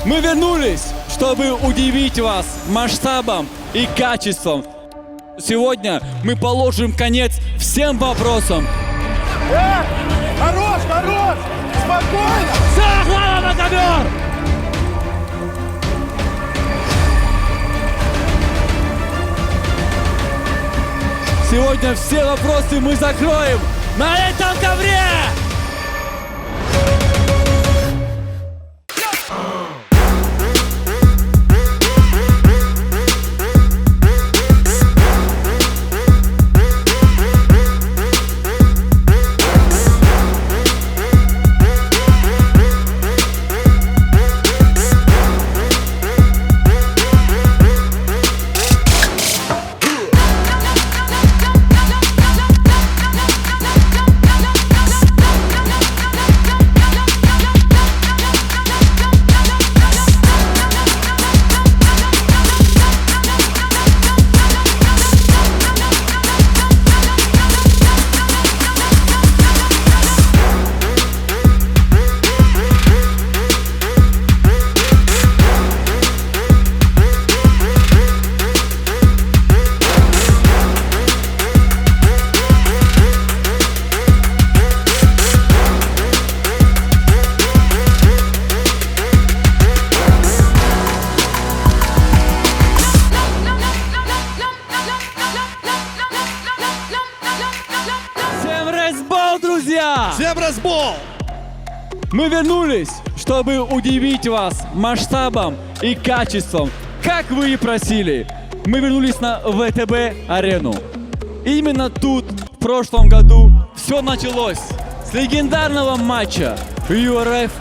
Мы вернулись, чтобы удивить вас масштабом и качеством. Сегодня мы положим конец всем вопросам. Хорош, хорош! Спокойно! Сахара на ковер! Сегодня все вопросы мы закроем на этом ковре! Друзья! Всем разбол! Мы вернулись, чтобы удивить вас масштабом и качеством, как вы и просили. Мы вернулись на ВТБ-арену. Именно тут в прошлом году все началось с легендарного матча ЮРФ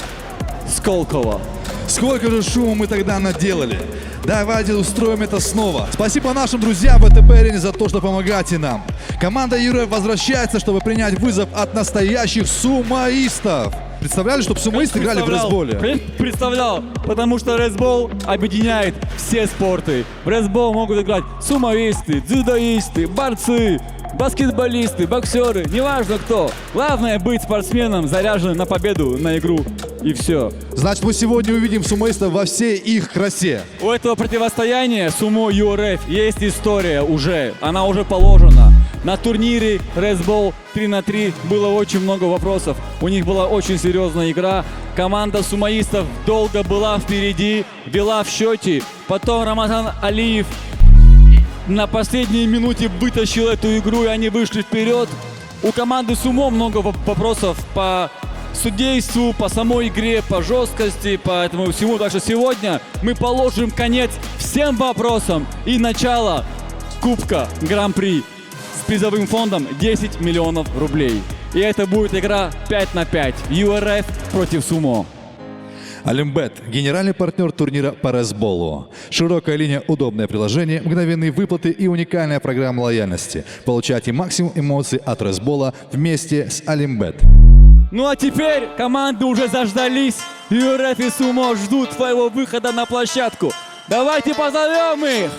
Сколково. Сколько же шума мы тогда наделали. Давайте устроим это снова. Спасибо нашим друзьям в ВТБ-арене за то, что помогаете нам. Команда ЮРФ возвращается, чтобы принять вызов от настоящих сумоистов. Представляли, чтобы сумоисты играли в ресболе? Представлял, потому что ресбол объединяет все спорты. В ресбол могут играть сумоисты, дзюдоисты, борцы, баскетболисты, боксеры, неважно кто. Главное быть спортсменом, заряженным на победу, на игру. И все. Значит, мы сегодня увидим сумоистов во всей их красе. У этого противостояния сумо ЮРФ есть история уже. Она уже положена. На турнире Ресбол 3-3 было очень много вопросов. У них была очень серьезная игра. Команда сумоистов долго была впереди, вела в счете. Потом Рамазан Алиев на последней минуте вытащил эту игру, и они вышли вперед. У команды сумо много вопросов по судейству, по самой игре, по жесткости, по этому всему. Так что сегодня мы положим конец всем вопросам и начало Кубка Гран-при с призовым фондом 10 миллионов рублей. И это будет игра 5 на 5. ЮРФ против сумо. Олимбет – генеральный партнер турнира по ресболу. Широкая линия, удобное приложение, мгновенные выплаты и уникальная программа лояльности. Получайте максимум эмоций от ресбола вместе с Олимбет. Ну а теперь команды уже заждались. ЮРФ и сумо ждут своего выхода на площадку. Давайте позовем их!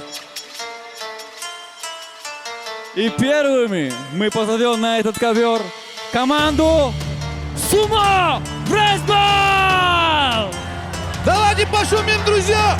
И первыми мы позовем на этот ковер команду сумо ресбол! Давайте пошумим, друзья!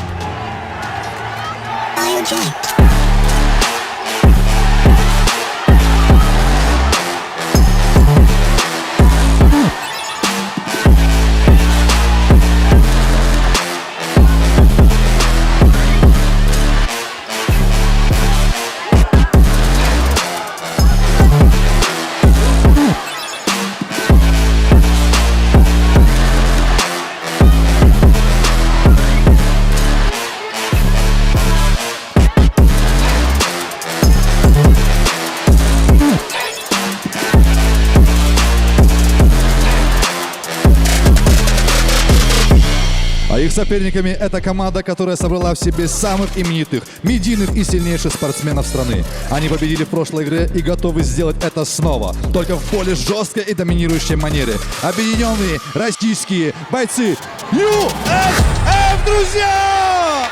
Их соперниками это команда, которая собрала в себе самых именитых, медийных и сильнейших спортсменов страны. Они победили в прошлой игре и готовы сделать это снова, только в более жесткой и доминирующей манере. Объединенные российские бойцы ЮРФ, друзья!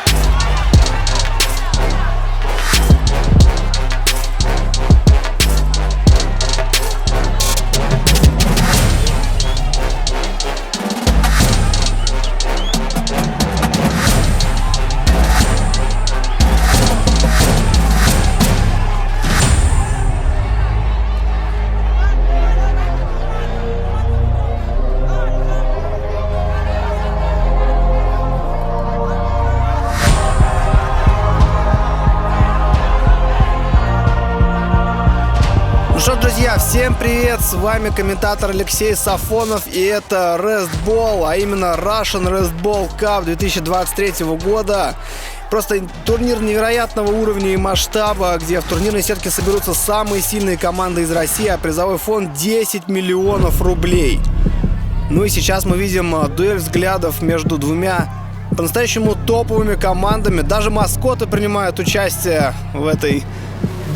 привет! С вами комментатор Алексей Сафонов, и это Restball, а именно Russian Restball Cup 2023 года. Просто турнир невероятного уровня и масштаба, где в турнирной сетке соберутся самые сильные команды из России, а призовой фонд 10 миллионов рублей. Ну и сейчас мы видим дуэль взглядов между двумя по-настоящему топовыми командами. Даже маскоты принимают участие в этой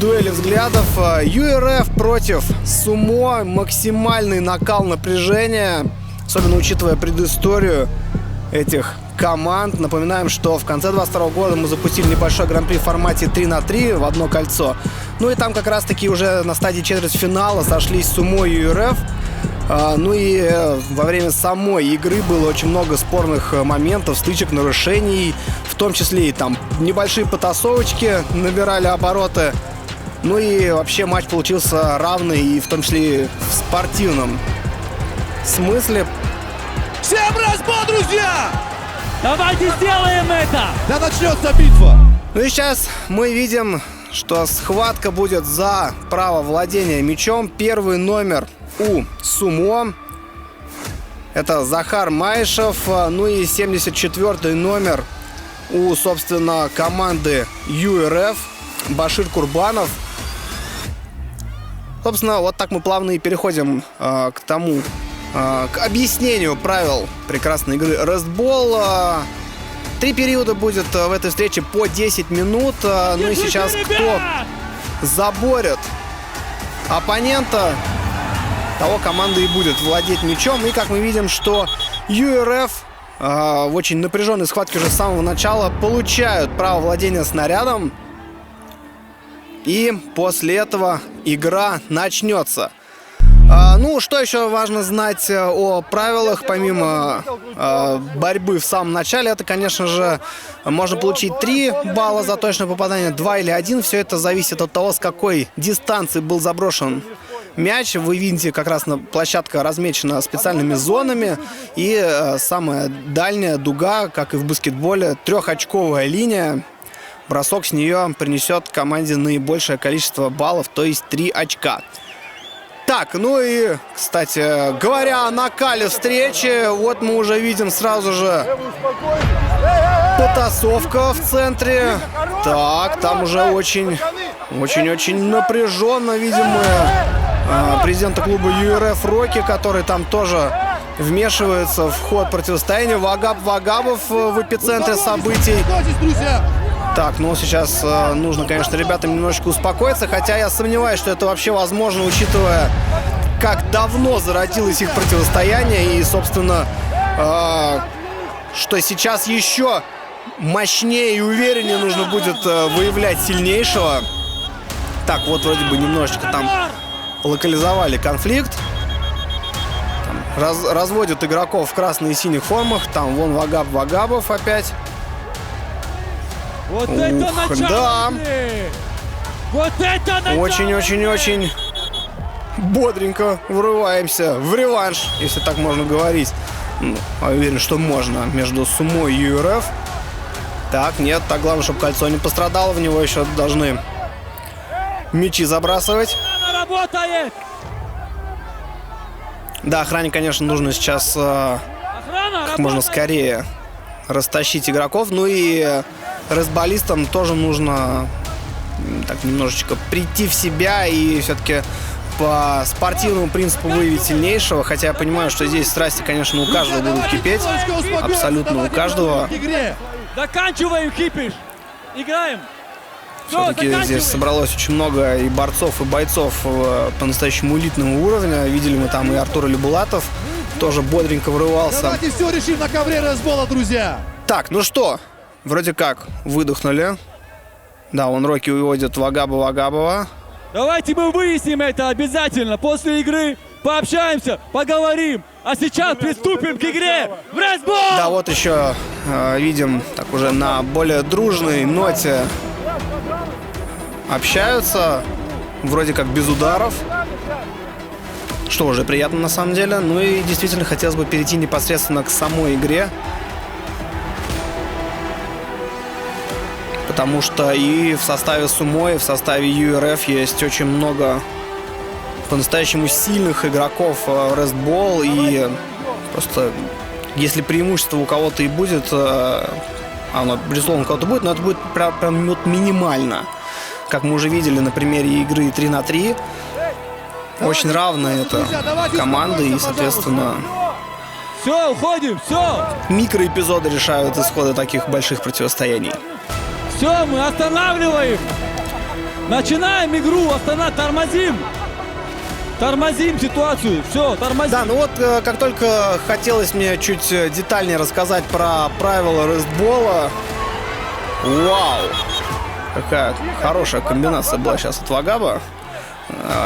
дуэли взглядов. ЮРФ против Сумо. Максимальный накал напряжения, особенно учитывая предысторию этих команд. Напоминаем, что в конце 2022 года мы запустили небольшой гран-при в формате 3×3 в одно кольцо. Ну и там как раз-таки уже на стадии четвертьфинала сошлись Сумо и ЮРФ. Ну и во время самой игры было очень много спорных моментов, стычек, нарушений. В том числе и там небольшие потасовочки набирали обороты. Ну и вообще матч получился равный, и в том числе и в спортивном смысле. Всем разбор, друзья! Давайте сделаем это! Да начнется битва! Ну и сейчас мы видим, что схватка будет за право владения мячом. Первый номер у Сумо. Это Захар Маишев. Ну и 74-й номер у, собственно, команды ЮРФ. Башир Курбанов. Собственно, вот так мы плавно и переходим к объяснению правил прекрасной игры Restball. 3 периода будет в этой встрече по 10 минут. Ну и сейчас кто заборет оппонента, того команда и будет владеть мячом. И как мы видим, что ЮРФ в очень напряженной схватке уже с самого начала получают право владения снарядом. И после этого игра начнется. Ну, что еще важно знать о правилах, помимо борьбы в самом начале, это, конечно же, можно получить 3 балла за точное попадание, 2 или 1. Все это зависит от того, с какой дистанции был заброшен мяч. Вы видите, как раз площадка размечена специальными зонами. И самая дальняя дуга, как и в баскетболе, 3-очковая линия. Бросок с нее принесет команде наибольшее количество баллов, то есть 3 очка. Так, ну и, кстати, говоря о накале встречи, вот мы уже видим сразу же потасовка в центре. Так, там уже очень напряженно видим мы президента клуба ЮРФ Рокки, который там тоже вмешивается в ход противостояния. Вагабов в эпицентре событий. Так, ну сейчас нужно, конечно, ребятам немножечко успокоиться, хотя я сомневаюсь, что это вообще возможно, учитывая, как давно зародилось их противостояние, и, собственно, что сейчас еще мощнее и увереннее нужно будет выявлять сильнейшего. Так, вот вроде бы немножечко там локализовали конфликт. Там разводят игроков в красных и синих формах. Там вон Вагабов опять. Вот это начало! Да. Вот это начало! Очень бодренько врываемся в реванш, если так можно говорить. Ну, я уверен, что можно, между Сумо и ЮРФ. Так, нет, так главное, чтобы кольцо не пострадало. В него еще должны мячи забрасывать. Она работает! Да, охране, конечно, нужно сейчас как можно скорее растащить игроков. Ну и рестболистам тоже нужно так немножечко прийти в себя и все-таки по спортивному принципу выявить сильнейшего. Хотя я понимаю, что здесь страсти, конечно, у каждого будут кипеть. Абсолютно у каждого. Заканчиваем кипиш. Играем. Все-таки здесь собралось очень много и борцов, и бойцов по-настоящему элитного уровня. Видели мы там и Артур Алибулатов. Тоже бодренько врывался. Давайте все решим на ковре Restball, друзья! Так, ну что, вроде как выдохнули. Да, он Рокки уводит Вагабова. Давайте мы выясним это обязательно. После игры пообщаемся, поговорим. А сейчас приступим к игре в Restball! Да, вот еще видим, так уже на более дружной ноте общаются. Вроде как без ударов. Что уже приятно на самом деле. Ну и действительно хотелось бы перейти непосредственно к самой игре. Потому что и в составе Сумо, и в составе ЮРФ есть очень много по-настоящему сильных игроков Red Bull. И просто если преимущество у кого-то и будет, оно, безусловно, у кого-то будет, но это будет прям вот минимально. Как мы уже видели на примере игры 3 на 3. Очень равные это команды и, соответственно, Все, уходим, все. микроэпизоды решают исходы таких больших противостояний. Все, мы останавливаем. Начинаем игру, тормозим. Тормозим ситуацию. Все, тормозим. Да, ну вот как только хотелось мне чуть детальнее рассказать про правила рестбола. Вау! Какая хорошая комбинация была сейчас от Вагаба.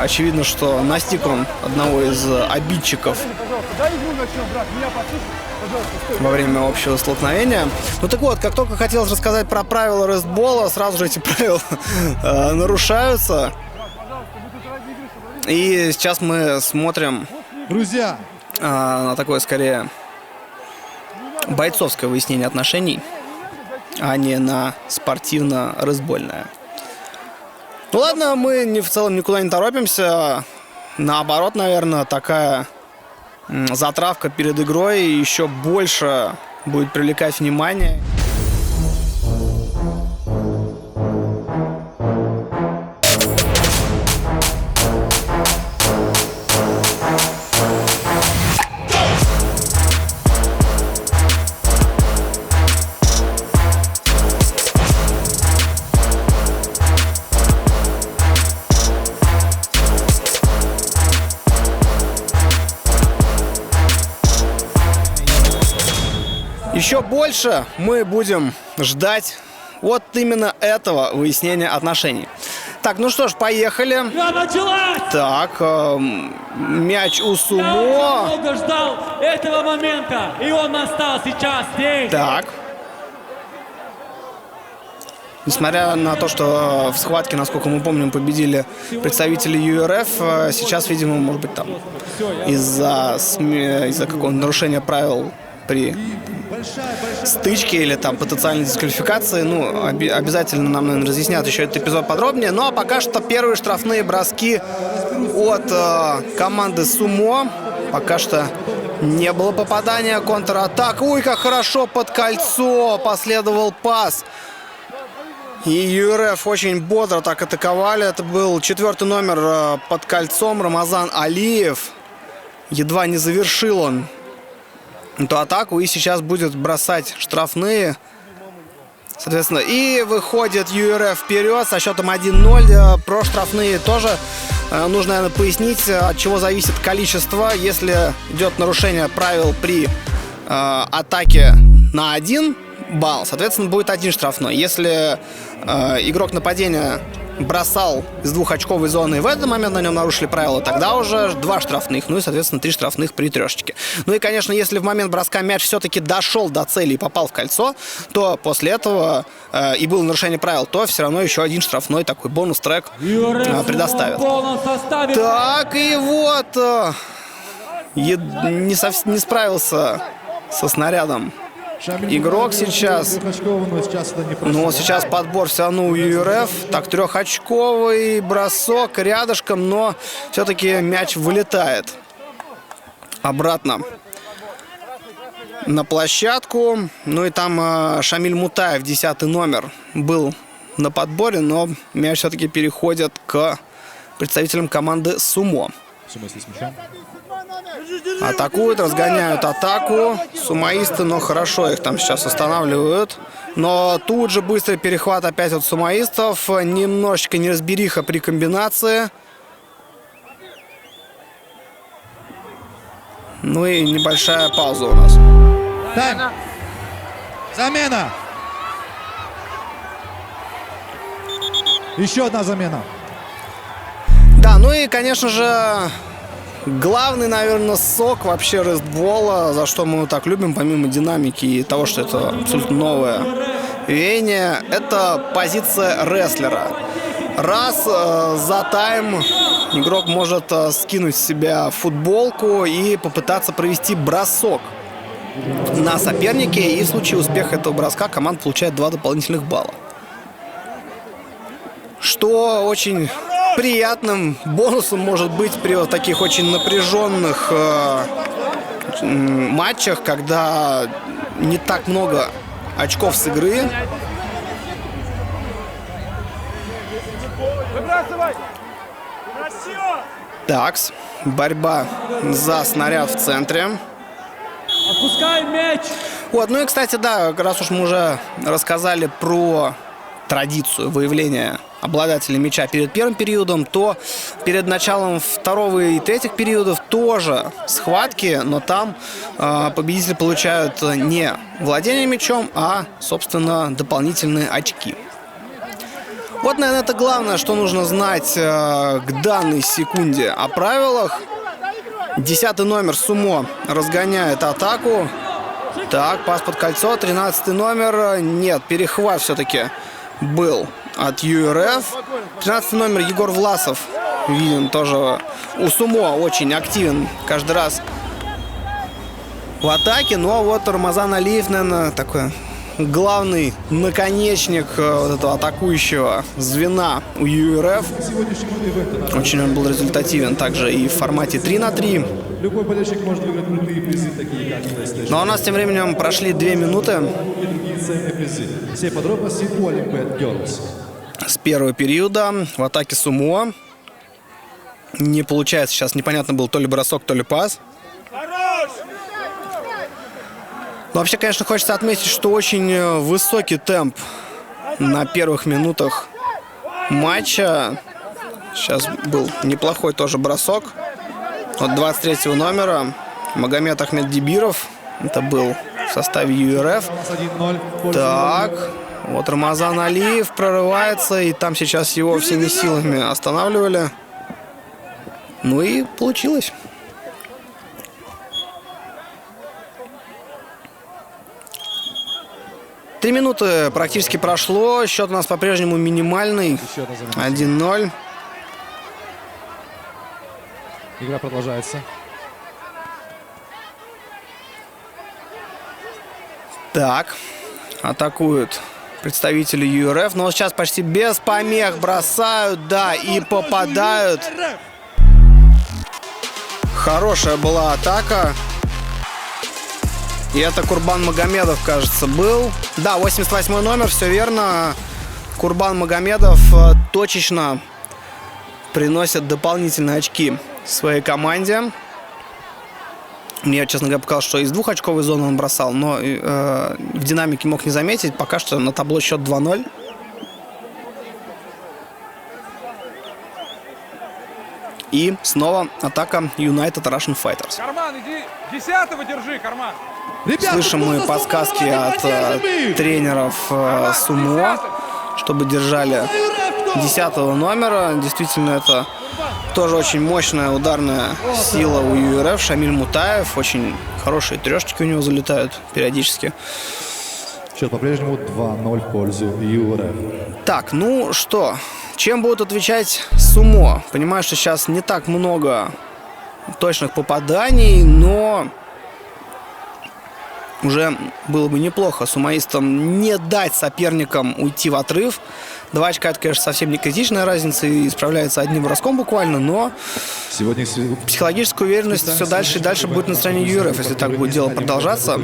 Очевидно, что настиг он одного из обидчиков во время общего столкновения. Ну так вот, как только хотелось рассказать про правила рестбола, сразу же эти правила нарушаются. И сейчас мы смотрим Друзья, на такое, скорее, бойцовское выяснение отношений, а не на спортивно-рестбольное. Ну ладно, мы в целом никуда не торопимся. Наоборот, наверное, такая затравка перед игрой еще больше будет привлекать внимание. Еще больше мы будем ждать вот именно этого выяснения отношений. Так, ну что ж, поехали. Игра началась. Так, мяч у Я Сумо. очень долго ждал этого момента, и он настал сейчас здесь. Так. Несмотря на то, что в схватке, насколько мы помним, победили представители ЮРФ, сейчас, видимо, может быть, там из-за какого-то нарушения правил при стычке или там потенциальной дисквалификации. Ну, обязательно нам, наверное, разъяснят еще этот эпизод подробнее. Ну, а пока что первые штрафные броски от команды Сумо. Пока что не было попадания, контратак. Ой, как хорошо под кольцо последовал пас. И ЮРФ очень бодро так атаковали. Это был 4-й номер под кольцом Рамазан Алиев. Едва не завершил он эту атаку и сейчас будет бросать штрафные. Соответственно, и выходит ЮРФ вперед со счетом 1-0. Про штрафные тоже нужно, наверное, пояснить, от чего зависит количество. Если идет нарушение правил при атаке на 1 балл, соответственно, будет 1 штрафной. Если игрок нападения бросал из 2-очковой зоны и в этот момент на нем нарушили правила, тогда уже 2 штрафных, ну и, соответственно, 3 штрафных при трешечке. Ну и, конечно, если в момент броска мяч все-таки дошел до цели и попал в кольцо, то после этого и было нарушение правил, то все равно еще 1 штрафной такой бонус-трек предоставят. Так, и вот не справился со снарядом игрок сейчас. Но сейчас подбор все равно у ЮРФ. Так, 3-очковый бросок рядышком, но все-таки мяч вылетает обратно на площадку. Ну и там Шамиль Мутаев, 10-й номер, был на подборе, но мяч все-таки переходит к представителям команды Сумо. Атакуют, разгоняют атаку сумоисты, но хорошо их там сейчас останавливают. Но тут же быстрый перехват опять от сумоистов. Немножечко неразбериха при комбинации. Ну и небольшая пауза у нас. тайм. Замена. Еще одна замена. Да, ну и, конечно же, главный, наверное, сок вообще рестбола, за что мы его так любим, помимо динамики и того, что это абсолютно новое веяние, это позиция рестлера. Раз за тайм игрок может скинуть с себя футболку и попытаться провести бросок на сопернике, и в случае успеха этого броска команда получает 2 дополнительных балла. Что очень приятным бонусом может быть при вот таких очень напряженных матчах, когда не так много очков с игры. Такс. Борьба за снаряд в центре. Отпускай мяч! Вот, ну и, кстати, да, раз уж мы уже рассказали про традицию выявления обладателя мяча перед первым периодом, то перед началом второго и третьих периодов тоже схватки, но там победители получают не владение мячом, а, собственно, дополнительные очки. Вот, наверное, это главное, что нужно знать к данной секунде о правилах. 10-й номер Сумо разгоняет атаку. Так, пас под кольцо. 13-й номер. Нет, перехват все-таки был от ЮРФ. 13-й номер Егор Власов. Видим тоже у Сумо очень активен каждый раз в атаке. Но вот Рамазан Алиев, наверное, такой главный наконечник вот этого атакующего звена у ЮРФ. Очень он был результативен также и в формате 3-3. Любой болельщик может выиграть крутые призы, такие как PlayStation. Но у нас тем временем прошли 2 минуты И другие ценные призы. Все подробности у Olympiad Girls. с первого периода в атаке Сумо. Не получается, сейчас непонятно был то ли бросок, то ли пас. Но вообще, конечно, хочется отметить, что очень высокий темп на первых минутах матча. Сейчас был неплохой тоже бросок от 23-го номера Магомед Ахмеддибиров. Это был в составе ЮРФ. 1-0. Так, вот Рамазан Алиев прорывается, и там сейчас его всеми силами останавливали. Ну и получилось. Три минуты практически прошло. Счет у нас по-прежнему минимальный. 1-0. Игра продолжается. Так, атакуют представители ЮРФ. Но сейчас почти без помех бросают, да, и попадают. Хорошая была атака. И это Курбан Магомедов, кажется, был. Да, 88 номер, все верно. Курбан Магомедов точечно приносит дополнительные очки своей команде. Мне, честно говоря, показалось, что из двухочковой зоны он бросал, но в динамике мог не заметить. Пока что на табло счет 2-0. И снова атака United Russian Fighters. Карман, иди 10-го держи, Карман. Слышим мы подсказки от тренеров Сумо, чтобы держали 10-го номера. Действительно, это тоже очень мощная ударная сила у ЮРФ. Шамиль Мутаев. Очень хорошие трешечки у него залетают периодически. Счет по-прежнему 2-0 в пользу ЮРФ. Так, ну что, чем будут отвечать Сумо? Понимаю, что сейчас не так много точных попаданий, но уже было бы неплохо сумоистам не дать соперникам уйти в отрыв. 2 очка, это, конечно, совсем не критичная разница и справляется одним броском буквально, но Сегодня психологическая уверенность все дальше и дальше будет на стороне ЮРФ, если так будет дело продолжаться.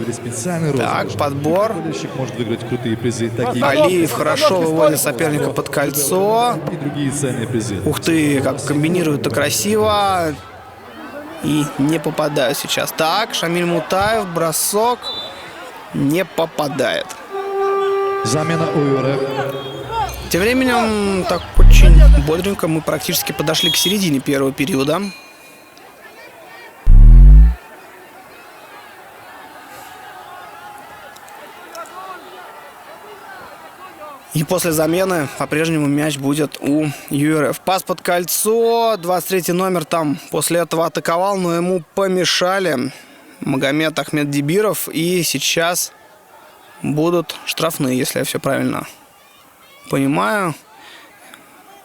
Так, подбор. Болельщик может выиграть крутые призы, такие Алиев хорошо выводит соперника под кольцо. и другие ценные призы. Ух ты, как комбинируют-то красиво. И не попадают сейчас. Так, Шамиль Мутаев, бросок. Не попадает. Замена у ЮРФ. Тем временем, так очень бодренько мы практически подошли к середине первого периода. И после замены по-прежнему мяч будет у ЮРФ. Пас под кольцо. 23-й номер там после этого атаковал, но ему помешали. Магомед Ахмеддибиров. И сейчас будут штрафные, если я все правильно понимаю.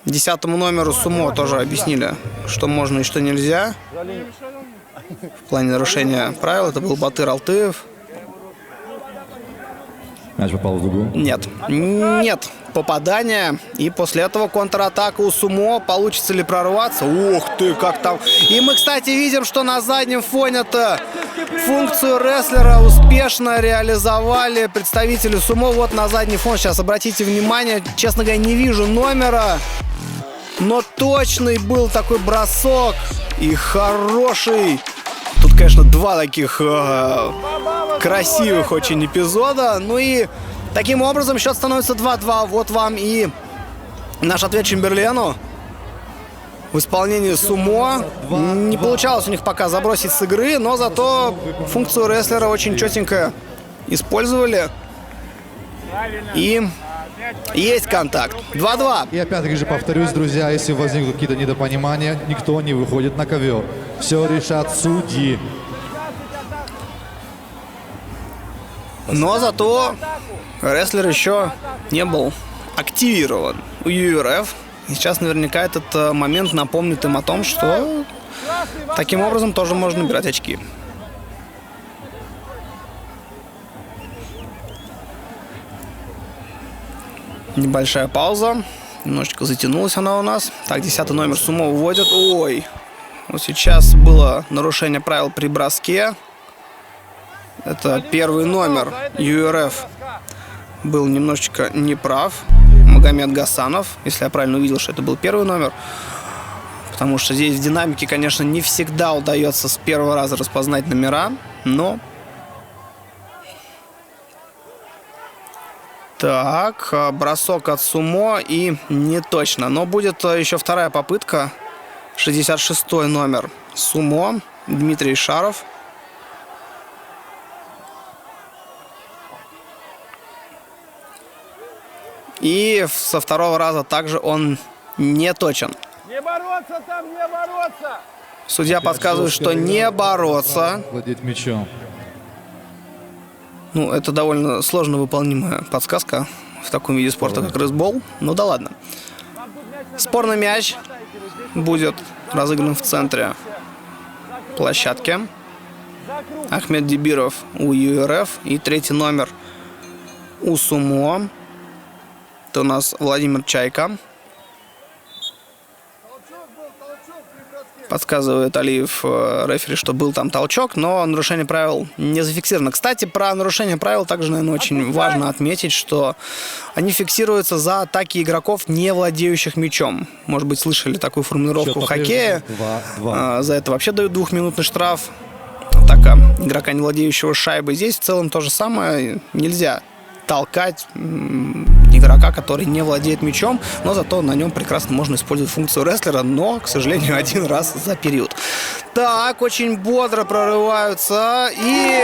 10-му номеру Сумо тоже объяснили, что можно и что нельзя в плане нарушения правил. Это был Батыр Алтыев. Мяч попал в дугу. Нет. Нет попадания. И после этого контратака у Сумо. Получится ли прорваться? Ух ты, как там. И мы, кстати, видим, что на заднем фоне-то функцию рестлера успешно реализовали представители Сумо. Вот на задний фон. Сейчас обратите внимание. Честно говоря, не вижу номера. Но точный был такой бросок. И хороший. Тут, конечно, два таких красивых очень эпизода. Ну и таким образом счет становится 2-2. Вот вам и наш ответ Чемберлену. В исполнении Сумо. Не получалось у них пока забросить с игры, но зато функцию рестлера очень четенько использовали. И есть контакт. 2-2. И опять-таки же повторюсь, друзья, если возникнут какие-то недопонимания, никто не выходит на ковер. Все решат судьи. Но зато рестлер еще не был активирован у ЮРФ. И сейчас наверняка этот момент напомнит им о том, что таким образом тоже можно набирать очки. Небольшая пауза. Немножечко затянулась она у нас. Так, 10-й номер Сумо выводят. Ой, вот сейчас было нарушение правил при броске. Это первый номер ЮРФ был немножечко неправ. Магомед Гасанов, если я правильно увидел, что это был первый номер. Потому что здесь в динамике, конечно, не всегда удается с первого раза распознать номера. Но... Так, бросок от Сумо и не точно. Но будет еще вторая попытка. 66-й номер Сумо, Дмитрий Шаров. И со второго раза также он не точен. Не бороться там, не бороться! Судья подсказывает, что не бороться. Владеть мячом. Ну, это довольно сложно выполнимая подсказка в таком виде спорта, как ресбол. Ну да ладно. Спорный мяч будет разыгран в центре площадки. Ахмед Дибиров у ЮРФ. И третий номер у Сумо. Это у нас Владимир Чайка. Подсказывает Алиев рефери, что был там толчок, но нарушение правил не зафиксировано. Кстати, про нарушение правил также, наверное, очень важно отметить, что они фиксируются за атаки игроков, не владеющих мячом. Может быть, слышали такую формулировку в хоккее. 2-2. За это вообще дают двухминутный штраф. Атака игрока, не владеющего шайбой. Здесь в целом то же самое. Нельзя толкать игрока, который не владеет мячом, но зато на нем прекрасно можно использовать функцию рестлера, но, к сожалению, один раз за период. Так, очень бодро прорываются. И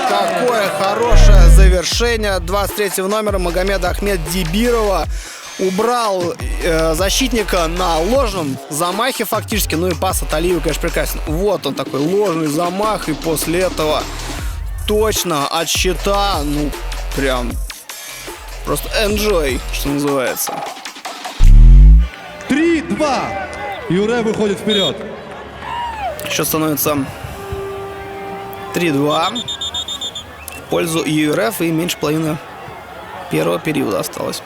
какое хорошее завершение 23-го номера Магомеда Ахмед Дибирова. Убрал защитника на ложном замахе фактически. Ну и пас от Алиева, конечно, прекрасен. Вот он такой ложный замах. И после этого точно от щита, ну, прям... Просто enjoy, что называется. 3-2. Юре выходит вперед. Счет становится 3-2 в пользу ЮРФ, и меньше половины первого периода осталось.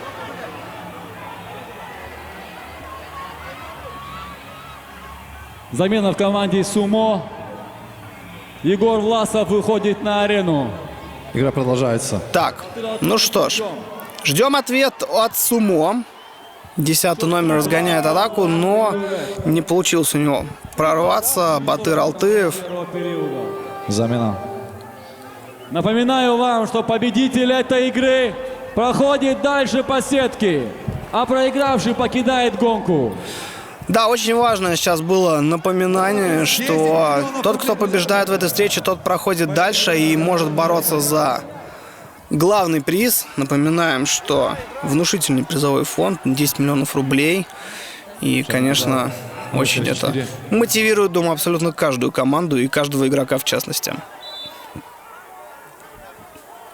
Замена в команде Сумо. Егор Власов выходит на арену. Игра продолжается. Так, ну что ж. Ждем ответ от Сумо. 10-й номер разгоняет атаку, но не получилось у него прорваться. Батыр Алтыев. Замена. Напоминаю вам, что победитель этой игры проходит дальше по сетке, а проигравший покидает гонку. Да, очень важное сейчас было напоминание, что тот, кто побеждает в этой встрече, тот проходит дальше и может бороться за главный приз. Напоминаем, что внушительный призовой фонд 10 миллионов рублей. И, конечно, очень это мотивирует, думаю, абсолютно каждую команду и каждого игрока в частности.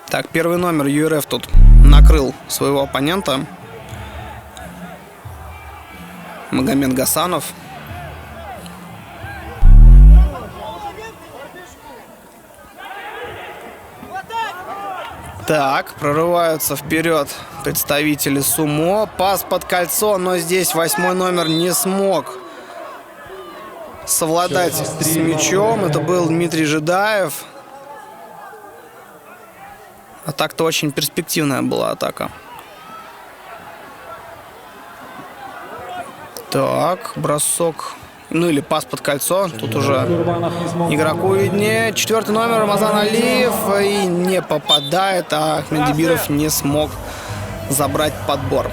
Так, первый номер ЮРФ тут накрыл своего оппонента. Магомед Гасанов. Так, прорываются вперед представители сумо. Пас под кольцо, но здесь 8-й номер не смог совладать с мячом. Это был Дмитрий Жидаев. Атака-то очень перспективная была атака. Так, бросок. Ну или пас под кольцо. Тут уже игроку виднее. 4-й номер Рамазан Алиев. И не попадает, а Ахмедибиров не смог забрать подбор.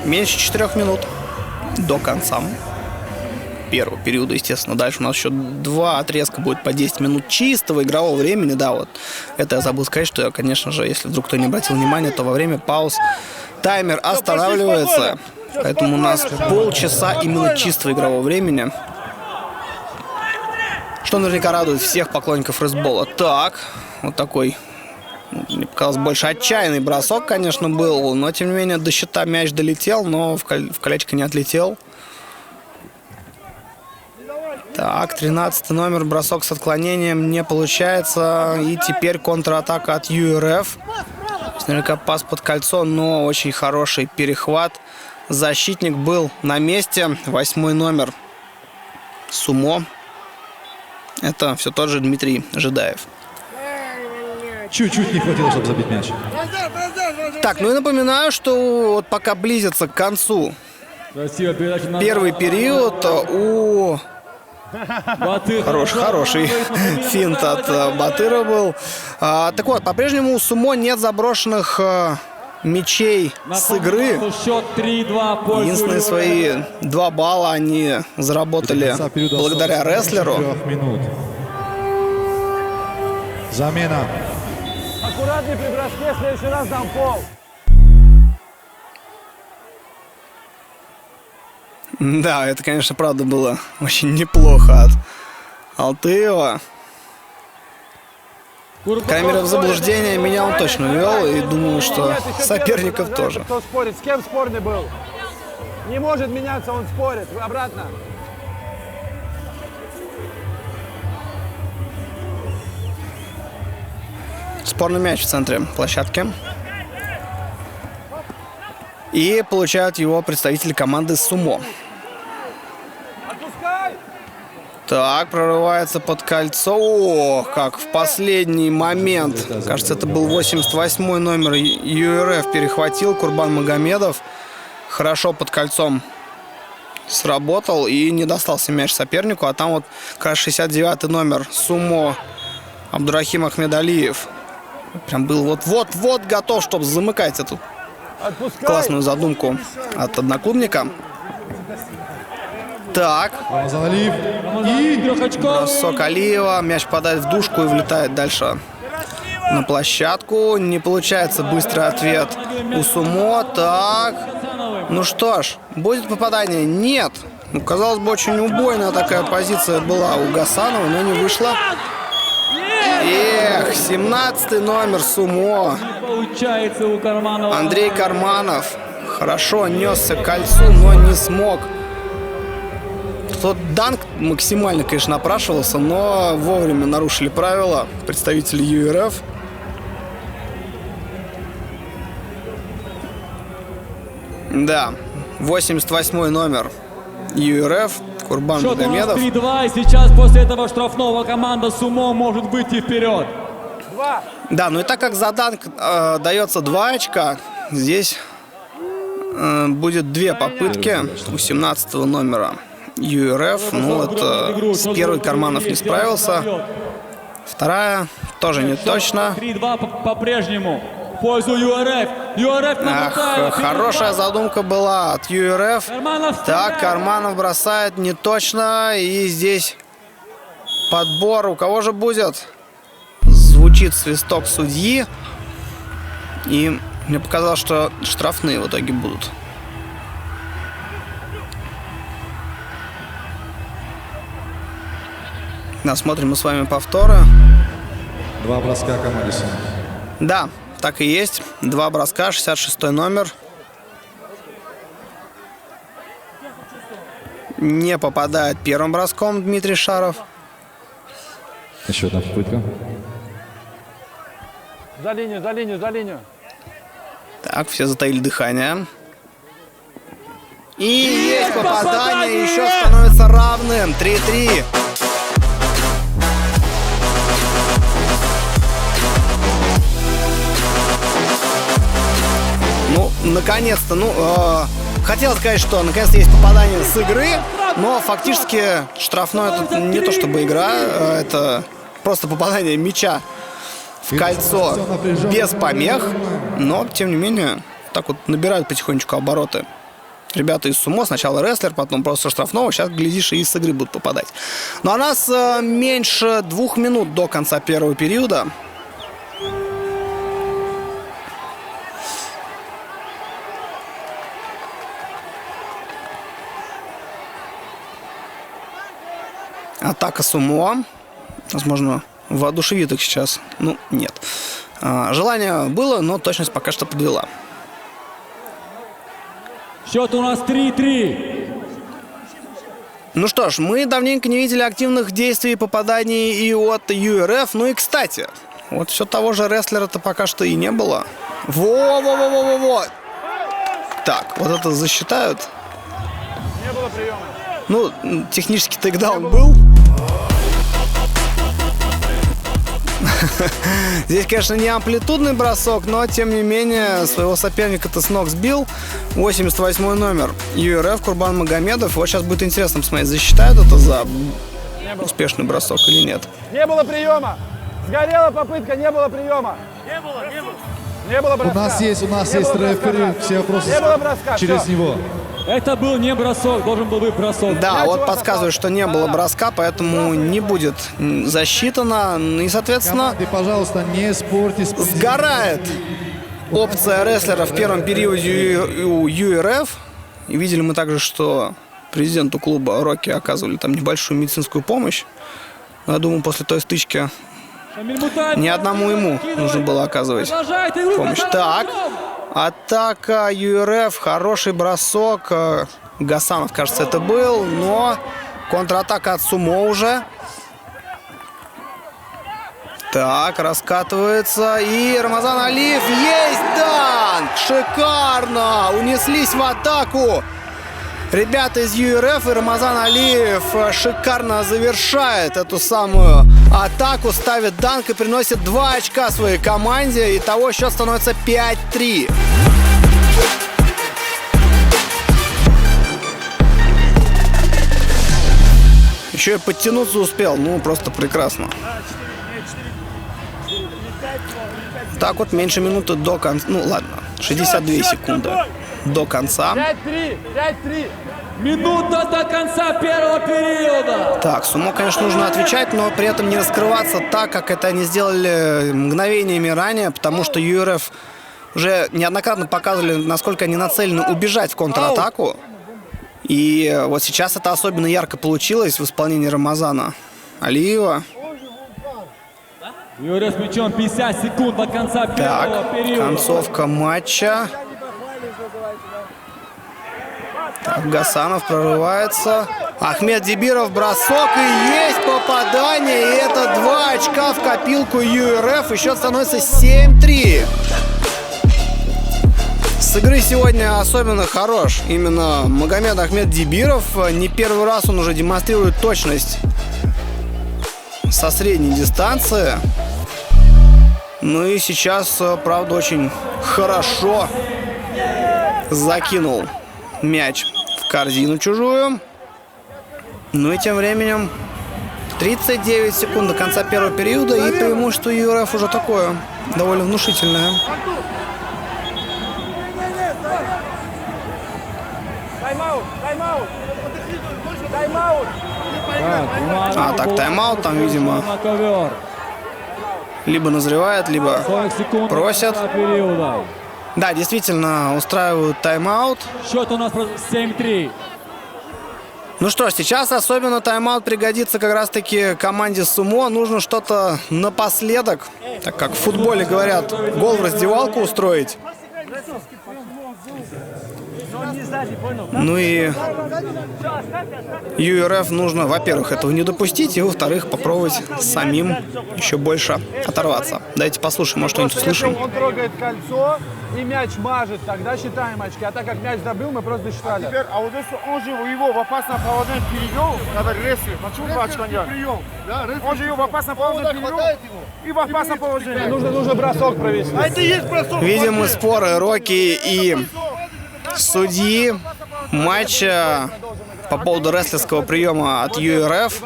Меньше 4 минут до конца первого периода, естественно. Дальше у нас еще 2 отрезка будет по 10 минут чистого игрового времени. Да, вот это я забыл сказать, что, конечно же, если вдруг кто не обратил внимания, то во время пауз таймер останавливается. Поэтому у нас полчаса именно чистого игрового времени. Что наверняка радует всех поклонников ресбола. Так, вот такой, мне показалось, больше отчаянный бросок, конечно, был. Но, тем не менее, до щита мяч долетел, но в колечко не отлетел. Так, 13-й номер, бросок с отклонением не получается. И теперь контратака от ЮРФ. Наверняка пас под кольцо, но очень хороший перехват. Защитник был на месте. 8-й номер сумо. Это все тот же Дмитрий Жидаев. Чуть-чуть не хватило, чтобы забить мяч. Так, ну и напоминаю, что вот пока близится к концу первый период, у... Хороший финт от Батыра был. Так вот, по-прежнему у сумо нет заброшенных мячей с игры. Единственные свои 2 балла они заработали благодаря рестлеру. Замена. Аккуратнее при броске, в следующий раз дам пол. Да, это, конечно, правда было очень неплохо от Алтыева. Камера в заблуждение, меня он точно ввел, и думаю, что соперников тоже. Кто спорит? С кем спорный был? Не может меняться, он спорит. Обратно. Спорный мяч в центре площадки. И получают его представители команды сумо. Отпускай! Так, прорывается под кольцо. О, как в последний момент. Кажется, это был 88-й номер ЮРФ. Перехватил Курбан Магомедов. Хорошо под кольцом сработал и не достался мяч сопернику. А там вот как раз 69-й номер сумо Абдурахим Ахмедалиев. Прям был вот-вот готов, чтобы замыкать эту классную задумку от одноклубника. Так. Рамазан Алиев. И Бросок Алиева. Мяч попадает в дужку и влетает дальше на площадку. Не получается быстрый ответ у сумо. Так. Ну что ж, будет попадание? Нет. Ну, казалось бы, очень убойная такая позиция была у Гасанова, но не вышла. Эх, 17-й номер сумо. Получается у Карманова. Андрей Карманов хорошо несся к кольцу, но не смог. Тот данк максимально, конечно, напрашивался, но вовремя нарушили правила представители ЮРФ. Да, 88-й номер ЮРФ, Курбан Счет у нас Магомедов. 3-2, и сейчас после этого штрафного команда сумо может выйти вперед. Да, ну и так как за данк дается 2 очка, здесь будет 2 попытки у 17-го номера ЮРФ. Ну вот с первой Карманов не справился. Вторая тоже не точно. 3-2 по-прежнему. В пользу ЮРФ. ЮРФ нападает. Хорошая задумка была от ЮРФ. Так, Карманов бросает не точно. И здесь подбор. У кого же будет? Звучит свисток судьи. И мне показалось, что штрафные в итоге будут. Да, смотрим мы с вами повторы. 2 броска команде сумо. Да, так и есть. 2 броска, 66-й номер. Не попадает первым броском Дмитрий Шаров. Еще одна попытка. За линию, за линию, за линию. Так, все затаили дыхание. И есть попадание, еще становится равным. 3-3. Ну, наконец-то, хотел сказать, что наконец-то есть попадание с игры, но фактически штрафной это не то чтобы игра, это просто попадание мяча в кольцо без помех, но, тем не менее, так вот набирают потихонечку обороты. Ребята из сумо, сначала рестлер, потом просто штрафного, сейчас, глядишь, и с игры будут попадать. Но у нас меньше 2 минут до конца первого периода. Атака сумо. Возможно, воодушевит их сейчас. Ну, нет. Желание было, но точность пока что подвела. Счет у нас 3-3. Ну что ж, мы давненько не видели активных действий и попаданий и от ЮРФ. Ну и, кстати, вот все того же рестлера-то пока что и не было. Во-во-во-во-во-во! Так, вот это засчитают. Не было приема. Ну, технический тейкдаун был. Здесь, конечно, не амплитудный бросок, но, тем не менее, своего соперника-то с ног сбил. 88 номер ЮРФ Курбан Магомедов. Вот сейчас будет интересно посмотреть, засчитают это за успешный бросок или нет. Не было приема. Сгорела попытка, не было приема. Не было броска. У нас есть Не было рефери, броска. все вопросы Не было броска, через всё. него. Это был не бросок, должен был быть бросок. Да, вот подсказывают, что не было броска, поэтому не будет засчитано. И, соответственно, Команды, пожалуйста, не спорьте. сгорает опция рестлера в первом периоде у ЮРФ. И видели мы также, что президенту клуба Рокки оказывали там небольшую медицинскую помощь. Но я думаю, после той стычки ни одному ему нужно было оказывать помощь. Так, атака ЮРФ, хороший бросок. Гасанов, кажется, это был, но контратака от сумо уже. Так, раскатывается. И Рамазан Алиев. Есть данк! Шикарно! Унеслись в атаку. Ребята из ЮРФ, и Рамазан Алиев шикарно завершает эту самую атаку, ставит данк и приносит 2 очка своей команде. Итого счет становится 5-3. Еще и подтянуться успел. Ну, просто прекрасно. Так вот, меньше минуты до конца. Ну, ладно, 62 секунды до конца. 5-3, 5-3. Минута до конца первого периода. Так, сумо, конечно, нужно отвечать, но при этом не раскрываться так, как это они сделали мгновениями ранее, потому что ЮРФ уже неоднократно показывали, насколько они нацелены убежать в контратаку. И вот сейчас это особенно ярко получилось в исполнении Рамазана Алиева. ЮРФ с мячом, 50 секунд до конца первого Так, периода. концовка матча. Так, Гасанов прорывается. Ахмед Дибиров, бросок, и есть попадание. И это 2 очка в копилку ЮРФ. И счет становится 7-3. С игры сегодня особенно хорош именно Магомед Ахмед Дибиров. Не первый раз он уже демонстрирует точность со средней дистанции. Ну и сейчас, правда, очень хорошо закинул мяч в корзину чужую. Ну и тем временем 39 секунд до конца первого периода, и преимущество ЮРФ уже такое довольно внушительное. Тайм-аут, тайм-аут. Тайм-аут. А, так, тайм-аут там, видимо, На ковер. либо назревает, либо 40 секунд до просят. конца периода. Да, действительно, устраивают тайм-аут. Счет у нас 7-3. Ну что ж, сейчас особенно тайм-аут пригодится как раз-таки команде сумо. Нужно что-то напоследок, так как в футболе говорят, гол в раздевалку устроить. Ну и ЮРФ нужно, во-первых, этого не допустить, и, во-вторых, попробовать самим еще больше оторваться. Давайте послушаем, может, что-нибудь услышим. Он трогает кольцо и мяч мажет, тогда считаем очки. А так как мяч забил, мы просто досчитали. А вот если он же его в опасном положении перевел, надо рестлинг. Почему 2 очка нет? Он же его в опасном положении перевел и в опасном положении. Нужно бросок провести. А это и есть бросок. Видим мы споры Рокки и судьи матча по поводу рестлерского приема от ЮРФ.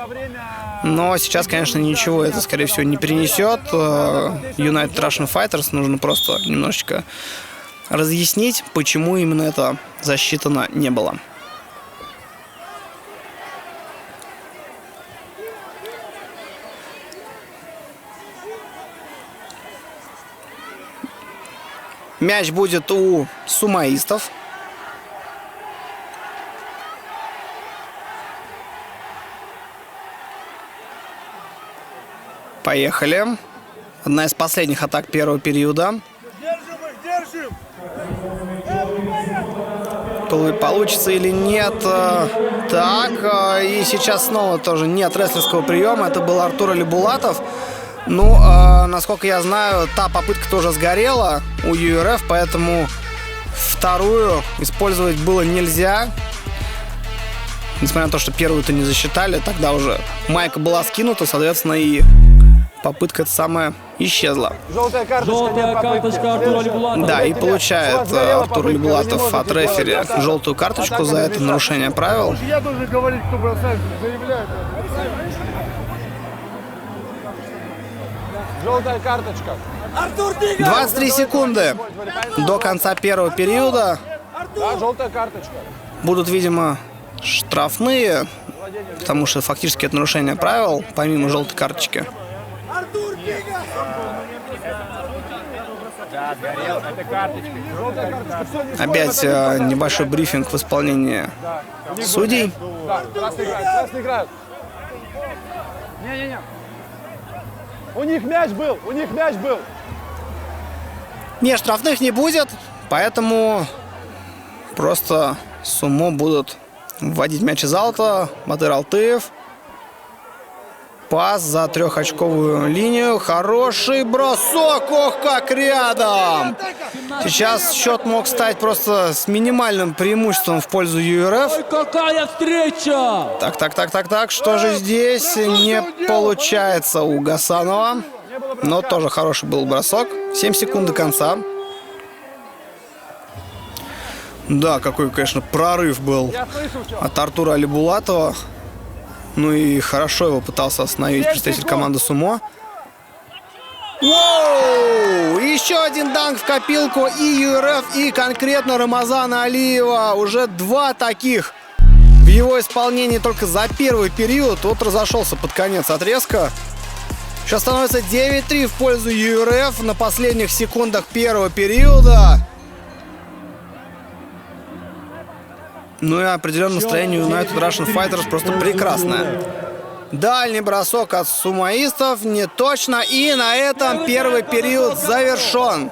Но сейчас, конечно, ничего это, скорее всего, не принесет. United Russian Fighters нужно просто немножечко разъяснить, почему именно это засчитано не было. Мяч будет у сумоистов. Поехали. Одна из последних атак первого периода. Получится или нет. Так, и сейчас снова тоже нет рестлерского приема. Это был Артур Алибулатов. Ну, насколько я знаю, та попытка тоже сгорела у ЮРФ, поэтому вторую использовать было нельзя. Несмотря на то, что первую-то не засчитали, тогда уже майка была скинута, соответственно, и попытка эта самая исчезла. Желтая карточка Артура Алибулатова. Да, и получает Артур Алибулатов от рефери желтую карточку за это нарушение правил. Я должен говорить, кто бросает, заявляет. Желтая карточка. 23 секунды до конца первого периода. Да, желтая карточка. Будут, видимо, штрафные, потому что фактически это нарушение правил, помимо желтой карточки. Опять небольшой брифинг в исполнении судей. Да, красный играют. Не-не-не. У них мяч был. Не, штрафных не будет, поэтому просто сумо будут вводить мяч из аута. Батыр Алтыев. Пас за 3-очковую линию. Хороший бросок. Ох, как рядом. Сейчас счет мог стать просто с минимальным преимуществом в пользу ЮРФ. Ой, какая встреча! Так. Что же здесь не получается у Гасанова? Но тоже хороший был бросок. 7 секунд до конца. Да, какой, конечно, прорыв был от Артура Алибулатова. Ну и хорошо его пытался остановить представитель команды Сумо. Воу! Еще один данк в копилку и ЮРФ, и конкретно Рамазана Алиева. Уже 2 таких в его исполнении только за первый период. Вот разошелся под конец отрезка. Сейчас становится 9-3 в пользу ЮРФ на последних секундах первого периода. Ну и определенно настроение United Russian Fighters просто прекрасное. Дальний бросок от сумоистов не точно. И на этом первый период завершен.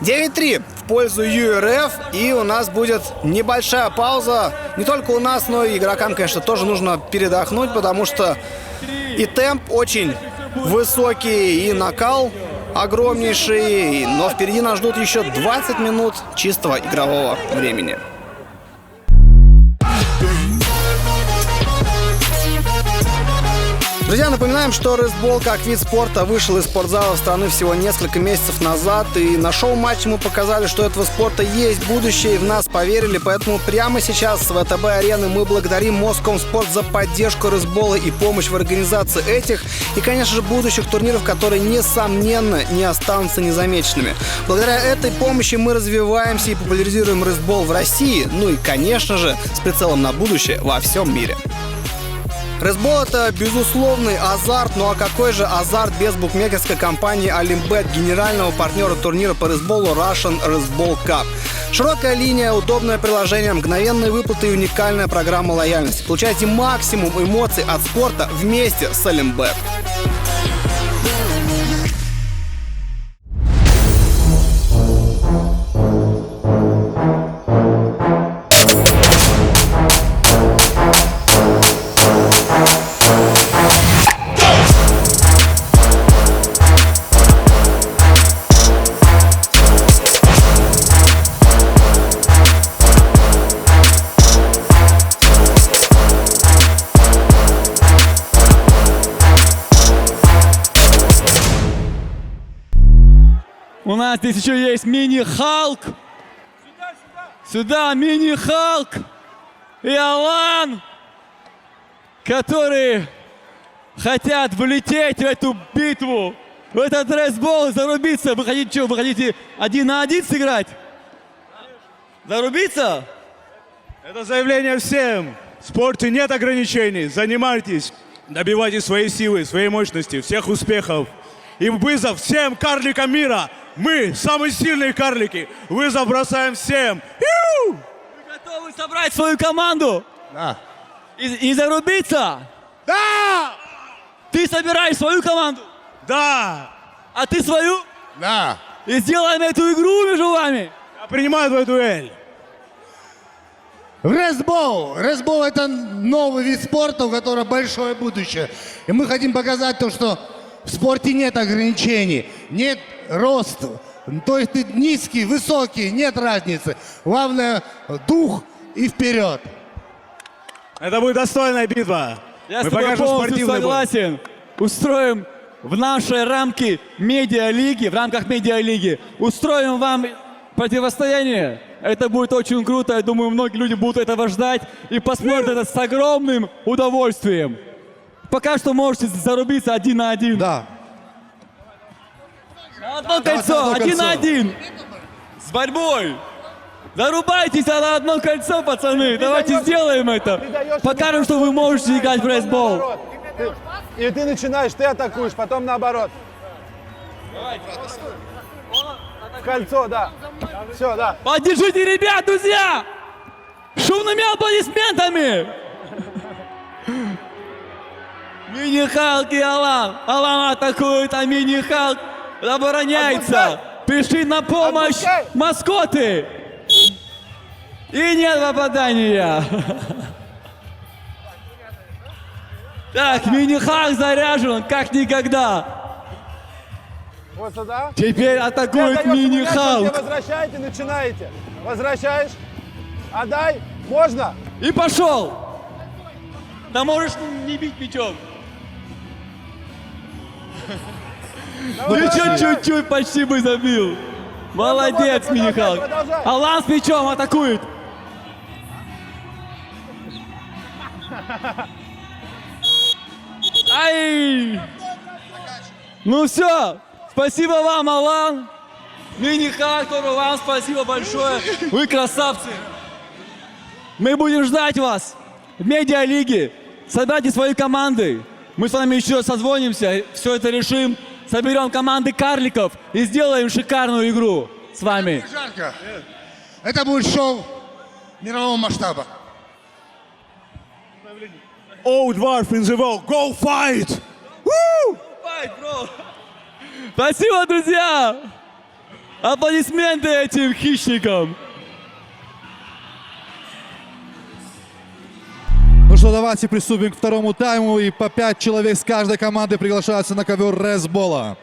9-3 в пользу ЮРФ. И у нас будет небольшая пауза. Не только у нас, но и игрокам, конечно, тоже нужно передохнуть, потому что и темп очень высокий, и накал огромнейший. Но впереди нас ждут еще 20 минут чистого игрового времени. Друзья, напоминаем, что рестлбол как вид спорта вышел из спортзалов страны всего несколько месяцев назад. И на шоу-матче мы показали, что этого спорта есть будущее, и в нас поверили. Поэтому прямо сейчас с ВТБ-арены мы благодарим Москомспорт за поддержку рестлбола и помощь в организации этих и, конечно же, будущих турниров, которые, несомненно, не останутся незамеченными. Благодаря этой помощи мы развиваемся и популяризируем рестлбол в России. Ну и, конечно же, с прицелом на будущее во всем мире. Рестлбол — это безусловный азарт, ну а какой же азарт без букмекерской компании Олимбет, генерального партнера турнира по рестлболу Russian Restball Cup. Широкая линия, удобное приложение, мгновенные выплаты и уникальная программа лояльности. Получайте максимум эмоций от спорта вместе с Олимбет. нас здесь еще есть мини-Халк. Сюда мини-Халк и Алан, которые хотят влететь в эту битву, в этот ресбол и зарубиться. Вы хотите что? Вы хотите 1 на 1 сыграть? Зарубиться? Это заявление всем. В спорте нет ограничений. Занимайтесь, добивайтесь своей силы, своей мощности, всех успехов. И вызов всем карликам мира. Мы самые сильные карлики. Вызов бросаем всем. Ю! Вы готовы собрать свою команду? Да. И зарубиться? Да! Ты собираешь свою команду, Да! а ты свою? Да! И сделаем эту игру между вами. Я принимаю твою дуэль. Ресбол. Ресбол — это новый вид спорта, у которого большое будущее. И мы хотим показать то, что в спорте нет ограничений, нет роста. То есть ты низкий, высокий, нет разницы. Главное — дух и вперед. Это будет достойная битва. Я Мы с тобой покажем полностью спортивный бой. согласен. Устроим в нашей рамке медиалиги, в рамках медиалиги, устроим вам противостояние. Это будет очень круто. Я думаю, многие люди будут этого ждать и посмотрят это с огромным удовольствием. Пока что можете зарубиться 1 на 1. Да. На одно Давайте кольцо, на одно 1 на кольцо. 1. С борьбой. Зарубайтесь на одно кольцо, пацаны. Давайте сделаем это. Покажем, что вы можете играть в рейсбол. И ты начинаешь, ты атакуешь, потом наоборот. В кольцо, да. Все, да. Поддержите ребят, друзья! Шумными аплодисментами! Мини-Халк и Алан. Алан атакует, а Мини-Халк обороняется. Пришли на помощь Отпускай! маскоты. И нет попадания. Так, Мини-Халк заряжен, как никогда. Вот сюда. Теперь атакует Ты отдаешь ему мяч, он Мини-Халк. тебе возвращаете, начинаете. Возвращаешь. Отдай. Можно. И пошел. Да можешь не бить мячом. Еще чуть-чуть почти бы забил. Молодец, Продолжай, Мини-Халк. продолжай. Алан с мячом атакует. Ай! Ну все, спасибо вам, Алан. Мини-Халк, тоже вам спасибо большое. Вы красавцы. Мы будем ждать вас в медиалиге. Собирайте свои команды. Мы с вами еще созвонимся, все это решим. Соберем команды карликов и сделаем шикарную игру с вами. Жарко. Это будет шоу мирового масштаба. Old Dwarf in the wall. Go fight! Woo! Спасибо, друзья! Аплодисменты этим хищникам. Ну что, давайте приступим к второму тайму. И по 5 человек с каждой команды приглашаются на ковер ресбола.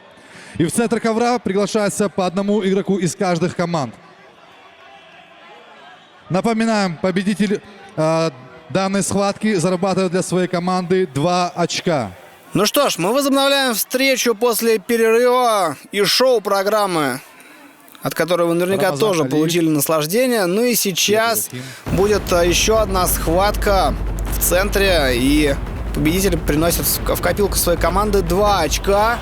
И в центр ковра приглашается по одному игроку из каждых команд. Напоминаем, победитель данной схватки зарабатывает для своей команды 2 очка. Ну что ж, мы возобновляем встречу после перерыва и шоу-программы, от которой вы наверняка Рамазан тоже Алиев. получили наслаждение. Ну и сейчас будет еще одна схватка в центре, и победитель приносит в копилку своей команды 2 очка.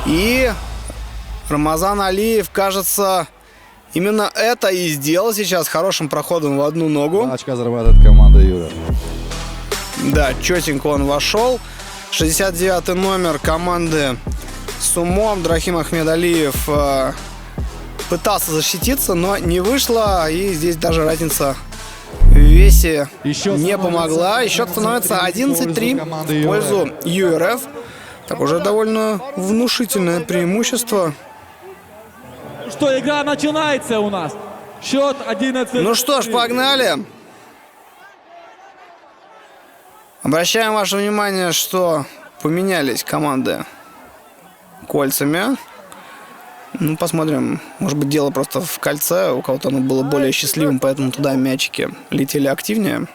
И Рамазан Алиев, кажется, именно это и сделал сейчас хорошим проходом в одну ногу. 2 очка зарабатывает команда Юра. Да, четенько он вошел. 69-й номер команды Сумо Абдрахим Ахмедалиев пытался защититься, но не вышло. И здесь даже разница в весе Еще не становится помогла. И счет становится 11-3 в пользу ЮРФ. Так уже довольно внушительное преимущество. Ну что, игра начинается у нас. Счет 11. Ну что ж, погнали. Обращаем ваше внимание, что поменялись команды кольцами. Ну, посмотрим. Может быть, дело просто в кольце. У кого-то оно было более счастливым, поэтому туда мячики летели активнее.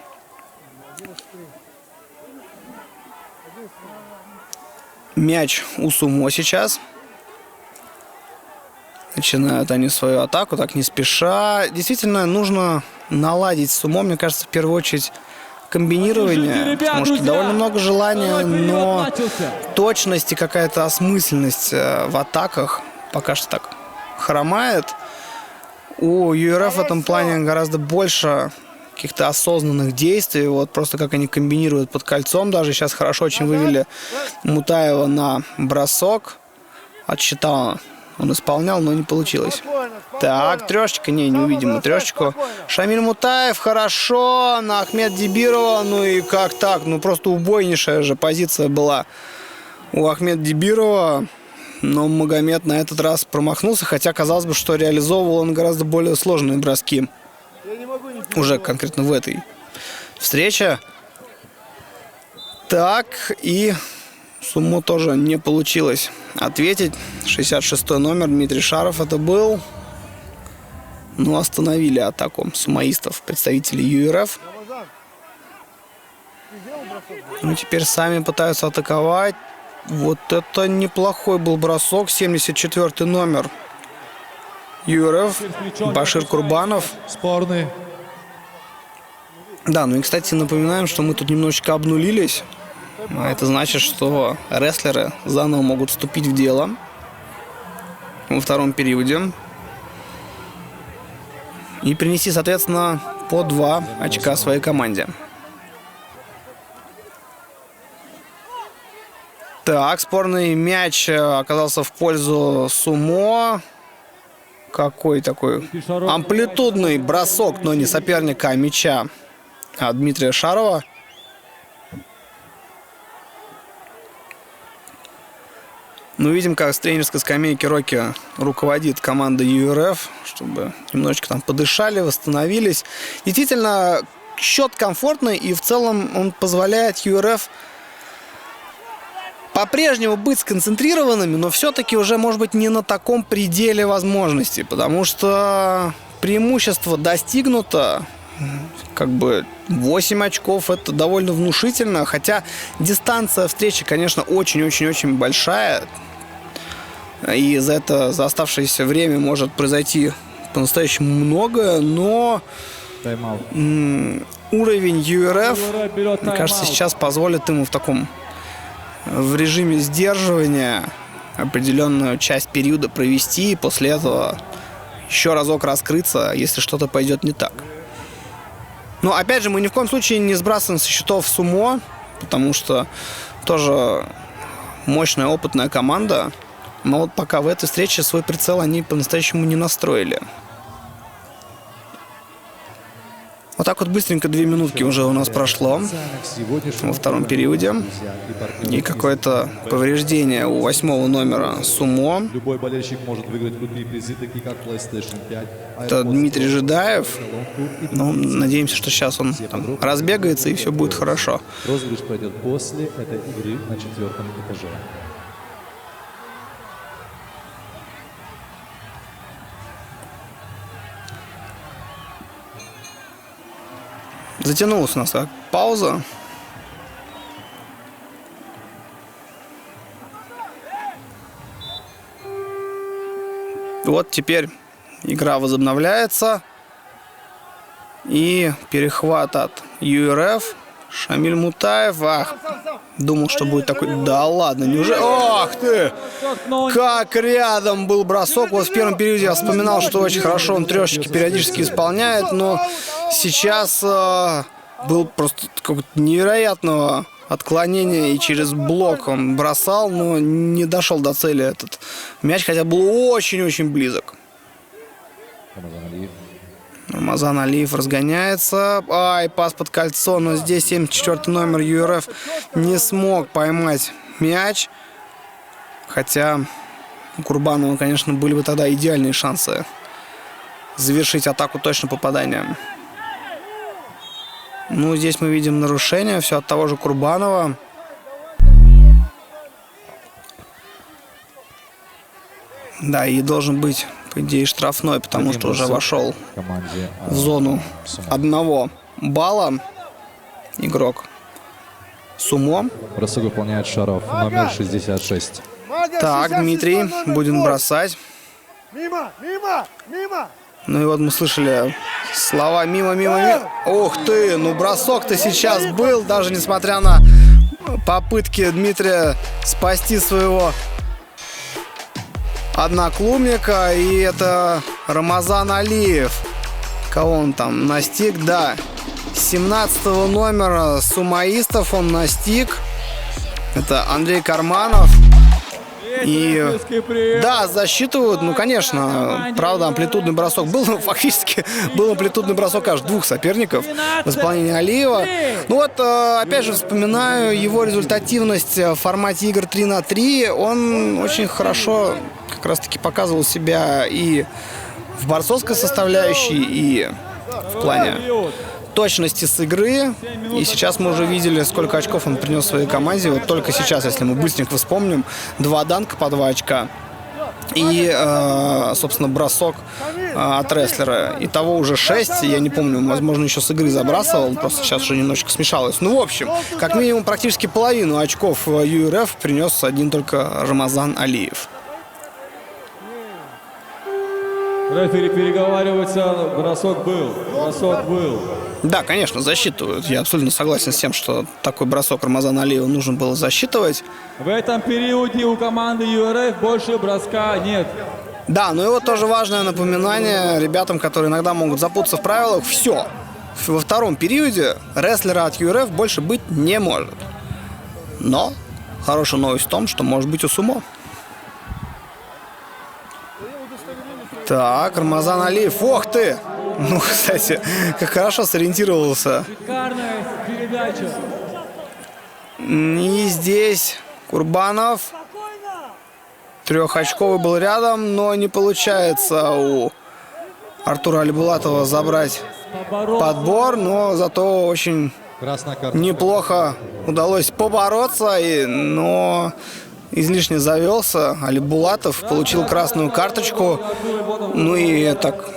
Мяч у Сумо сейчас. Начинают они свою атаку, так не спеша. Действительно, нужно наладить сумо, мне кажется, в первую очередь комбинирование, потому что довольно много желания, но точность и какая-то осмысленность в атаках пока что так хромает. У ЮРФ в этом плане гораздо больше каких-то осознанных действий, вот просто как они комбинируют под кольцом. Даже сейчас хорошо очень вывели Мутаева на бросок. От щита он исполнял, но не получилось. Так, трешечка, не увидим мы трешечку. Шамиль Мутаев, хорошо, на Ахмед Дибирова, ну и как так, ну просто убойнейшая же позиция была у Ахмед Дибирова, но Магомед на этот раз промахнулся, хотя казалось бы, что реализовывал он гораздо более сложные броски. Уже конкретно в этой встрече. Так, и сумо тоже не получилось ответить. 66-й номер Дмитрий Шаров это был. Но остановили атаку сумоистов, представителей ЮРФ. Ну, теперь сами пытаются атаковать. Вот это неплохой был бросок. 74-й номер ЮРФ Башир Курбанов. Спорный. Да, ну и, кстати, напоминаем, что мы тут немножечко обнулились. А это значит, что рестлеры заново могут вступить в дело во втором периоде и принести, соответственно, по 2 очка своей команде. Так, спорный мяч оказался в пользу сумо. Какой такой амплитудный бросок, но не соперника, а мяча от Дмитрия Шарова. Ну, видим, как с тренерской скамейки Рокки руководит командой ЮРФ, чтобы немножечко там подышали, восстановились. Действительно, счет комфортный, и в целом он позволяет ЮРФ по-прежнему быть сконцентрированными, но все-таки уже, может быть, не на таком пределе возможностей, потому что преимущество достигнуто. Как бы 8 очков это довольно внушительно, хотя дистанция встречи, конечно, очень-очень-очень большая, и за оставшееся время может произойти по-настоящему многое, но уровень ЮРФ, мне кажется, сейчас позволит ему в режиме сдерживания определенную часть периода провести, и после этого еще разок раскрыться, если что-то пойдет не так. Но, опять же, мы ни в коем случае не сбрасываем со счетов сумо, потому что тоже мощная, опытная команда. Но вот пока в этой встрече свой прицел они по-настоящему не настроили. Вот так вот быстренько 2 минутки уже у нас прошло во втором периоде. И какое-то повреждение у 8-го номера сумо. Любой болельщик может выиграть крутые призы, такие как PlayStation 5. Это Дмитрий Жидаев. Ну, надеемся, что сейчас он там разбегается и все будет хорошо. Розыгрыш пройдет после этой игры на 4-м этаже. Затянулась у нас пауза. Вот теперь игра возобновляется. И перехват от ЮРФ. Шамиль Мутаев. Ах, думал, что будет такой... Да ладно, неужели... Ох ты! Как рядом был бросок. Вот в первом периоде я вспоминал, что очень хорошо он трешечки периодически исполняет, но сейчас был просто какого-то невероятного отклонения, и через блок он бросал, но не дошел до цели этот мяч, хотя был очень-очень близок. Рамазан Алиев разгоняется. Ай, пас под кольцо, но здесь 74-й номер ЮРФ не смог поймать мяч. Хотя у Курбанова, конечно, были бы тогда идеальные шансы завершить атаку точно попаданием. Ну, здесь мы видим нарушение, все от того же Курбанова. Да, и должен быть, по идее, штрафной, потому что уже вошел в зону 1 балла игрок сумо. Бросок выполняет Шаров, номер 66. Так, Дмитрий, будем бросать. Мимо, мимо, мимо. Ну и вот мы слышали слова мимо, мимо, мимо. Ух ты, ну бросок-то сейчас был, даже несмотря на попытки Дмитрия спасти своего одноклубника. И это Рамазан Алиев. Кого он там настиг? Да, 17-го номера сумаистов он настиг. Это Андрей Карманов. И да, засчитывают, ну конечно, правда, амплитудный бросок был, но фактически был амплитудный бросок аж двух соперников в исполнении Алиева. Ну вот, опять же, вспоминаю его результативность в формате игр 3 на 3. Он очень хорошо как раз-таки показывал себя и в борцовской составляющей, и в плане точности с игры. И сейчас мы уже видели, сколько очков он принес своей команде. Вот только сейчас, если мы быстренько вспомним, 2 данка по 2 очка. И, собственно, бросок от рестлера. Итого уже 6. Я не помню, возможно, еще с игры забрасывал. Просто сейчас уже немножечко смешалось. Ну, в общем, как минимум практически половину очков ЮРФ принес один только Рамазан Алиев. Рефери переговариваются, бросок был. Да, конечно, засчитывают. Я абсолютно согласен с тем, что такой бросок Рамазана Алиева нужно было засчитывать. В этом периоде у команды ЮРФ больше броска нет. Да, ну и вот тоже важное напоминание ребятам, которые иногда могут запутаться в правилах. Все. Во втором периоде рестлера от ЮРФ больше быть не может. Но хорошая новость в том, что может быть у сумо. Так, Рамазан Алиев. Ох ты! Ну, кстати, как хорошо сориентировался. Шикарная передача. И здесь Курбанов. Трехочковый был рядом, но не получается у Артура Алибулатова забрать подбор. Но зато очень неплохо удалось побороться. Но излишне завелся. Алибулатов получил красную карточку. Ну и так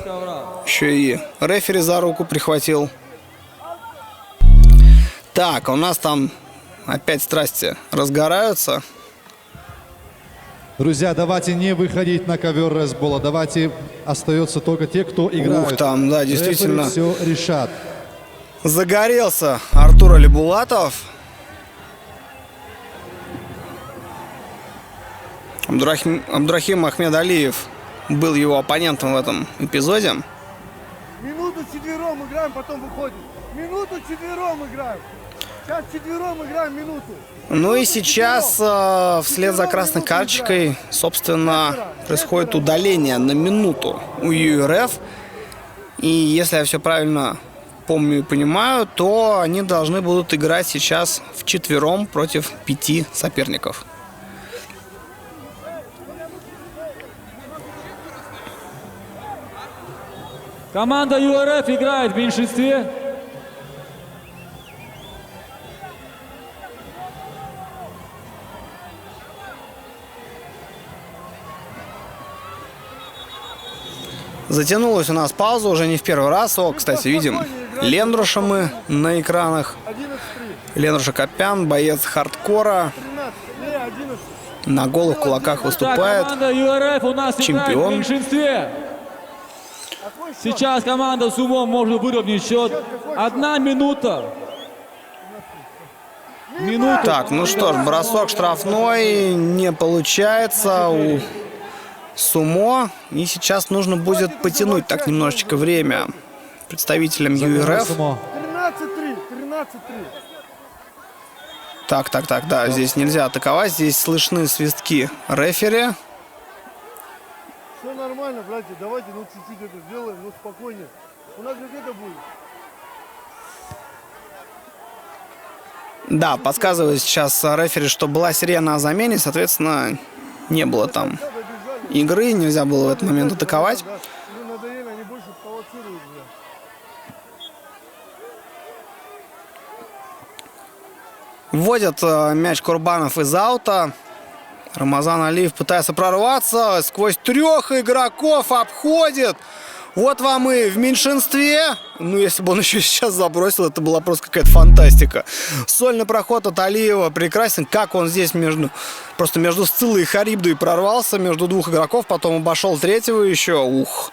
еще и рефери за руку прихватил. Так, у нас там опять страсти разгораются. Друзья, давайте не выходить на ковер ресбола. Давайте остается только те, кто играют. Ух, там, да, действительно. Рефери все решат. Загорелся Артур Алибулатов. Абдурахим Ахмедалиев был его оппонентом в этом эпизоде. Минуту четвером играем, потом выходим. Минуту четвером играем. Сейчас четвером играем минуту. Ну и сейчас вслед за красной карточкой, собственно, происходит удаление на минуту у ЮРФ. И если я все правильно помню и понимаю, то они должны будут играть сейчас вчетвером против 5 соперников. Команда ЮРФ играет в меньшинстве. Затянулась у нас пауза уже не в первый раз. О, кстати, видим Лендруша мы на экранах. Лендруш Акопян, боец хардкора. На голых кулаках выступает. Команда ЮРФ у нас играет в Чемпион. меньшинстве. Сейчас команда сумо может выровнять счет. 1 минута. Так, ну что ж, бросок штрафной не получается у сумо. И сейчас нужно будет потянуть так немножечко время представителям ЮРФ. 13-3, 13-3. Так, да, здесь нельзя атаковать. Здесь слышны свистки рефери. Все нормально, братья, давайте ну чуть-чуть это сделаем, ну спокойнее. У нас как это будет? Да, подсказывает сейчас рефери, что была сирена о замене, соответственно, не было там игры, нельзя было в этот момент атаковать. Ну надоели, они больше провоцируют. Вводят мяч Курбанов из аута. Рамазан Алиев пытается прорваться. Сквозь 3 игроков обходит. Вот вам и в меньшинстве. Ну, если бы он еще сейчас забросил, это была просто какая-то фантастика. Сольный проход от Алиева прекрасен. Как он здесь просто между Сциллой и Харибдой прорвался, между двух игроков, потом обошел третьего еще. Ух,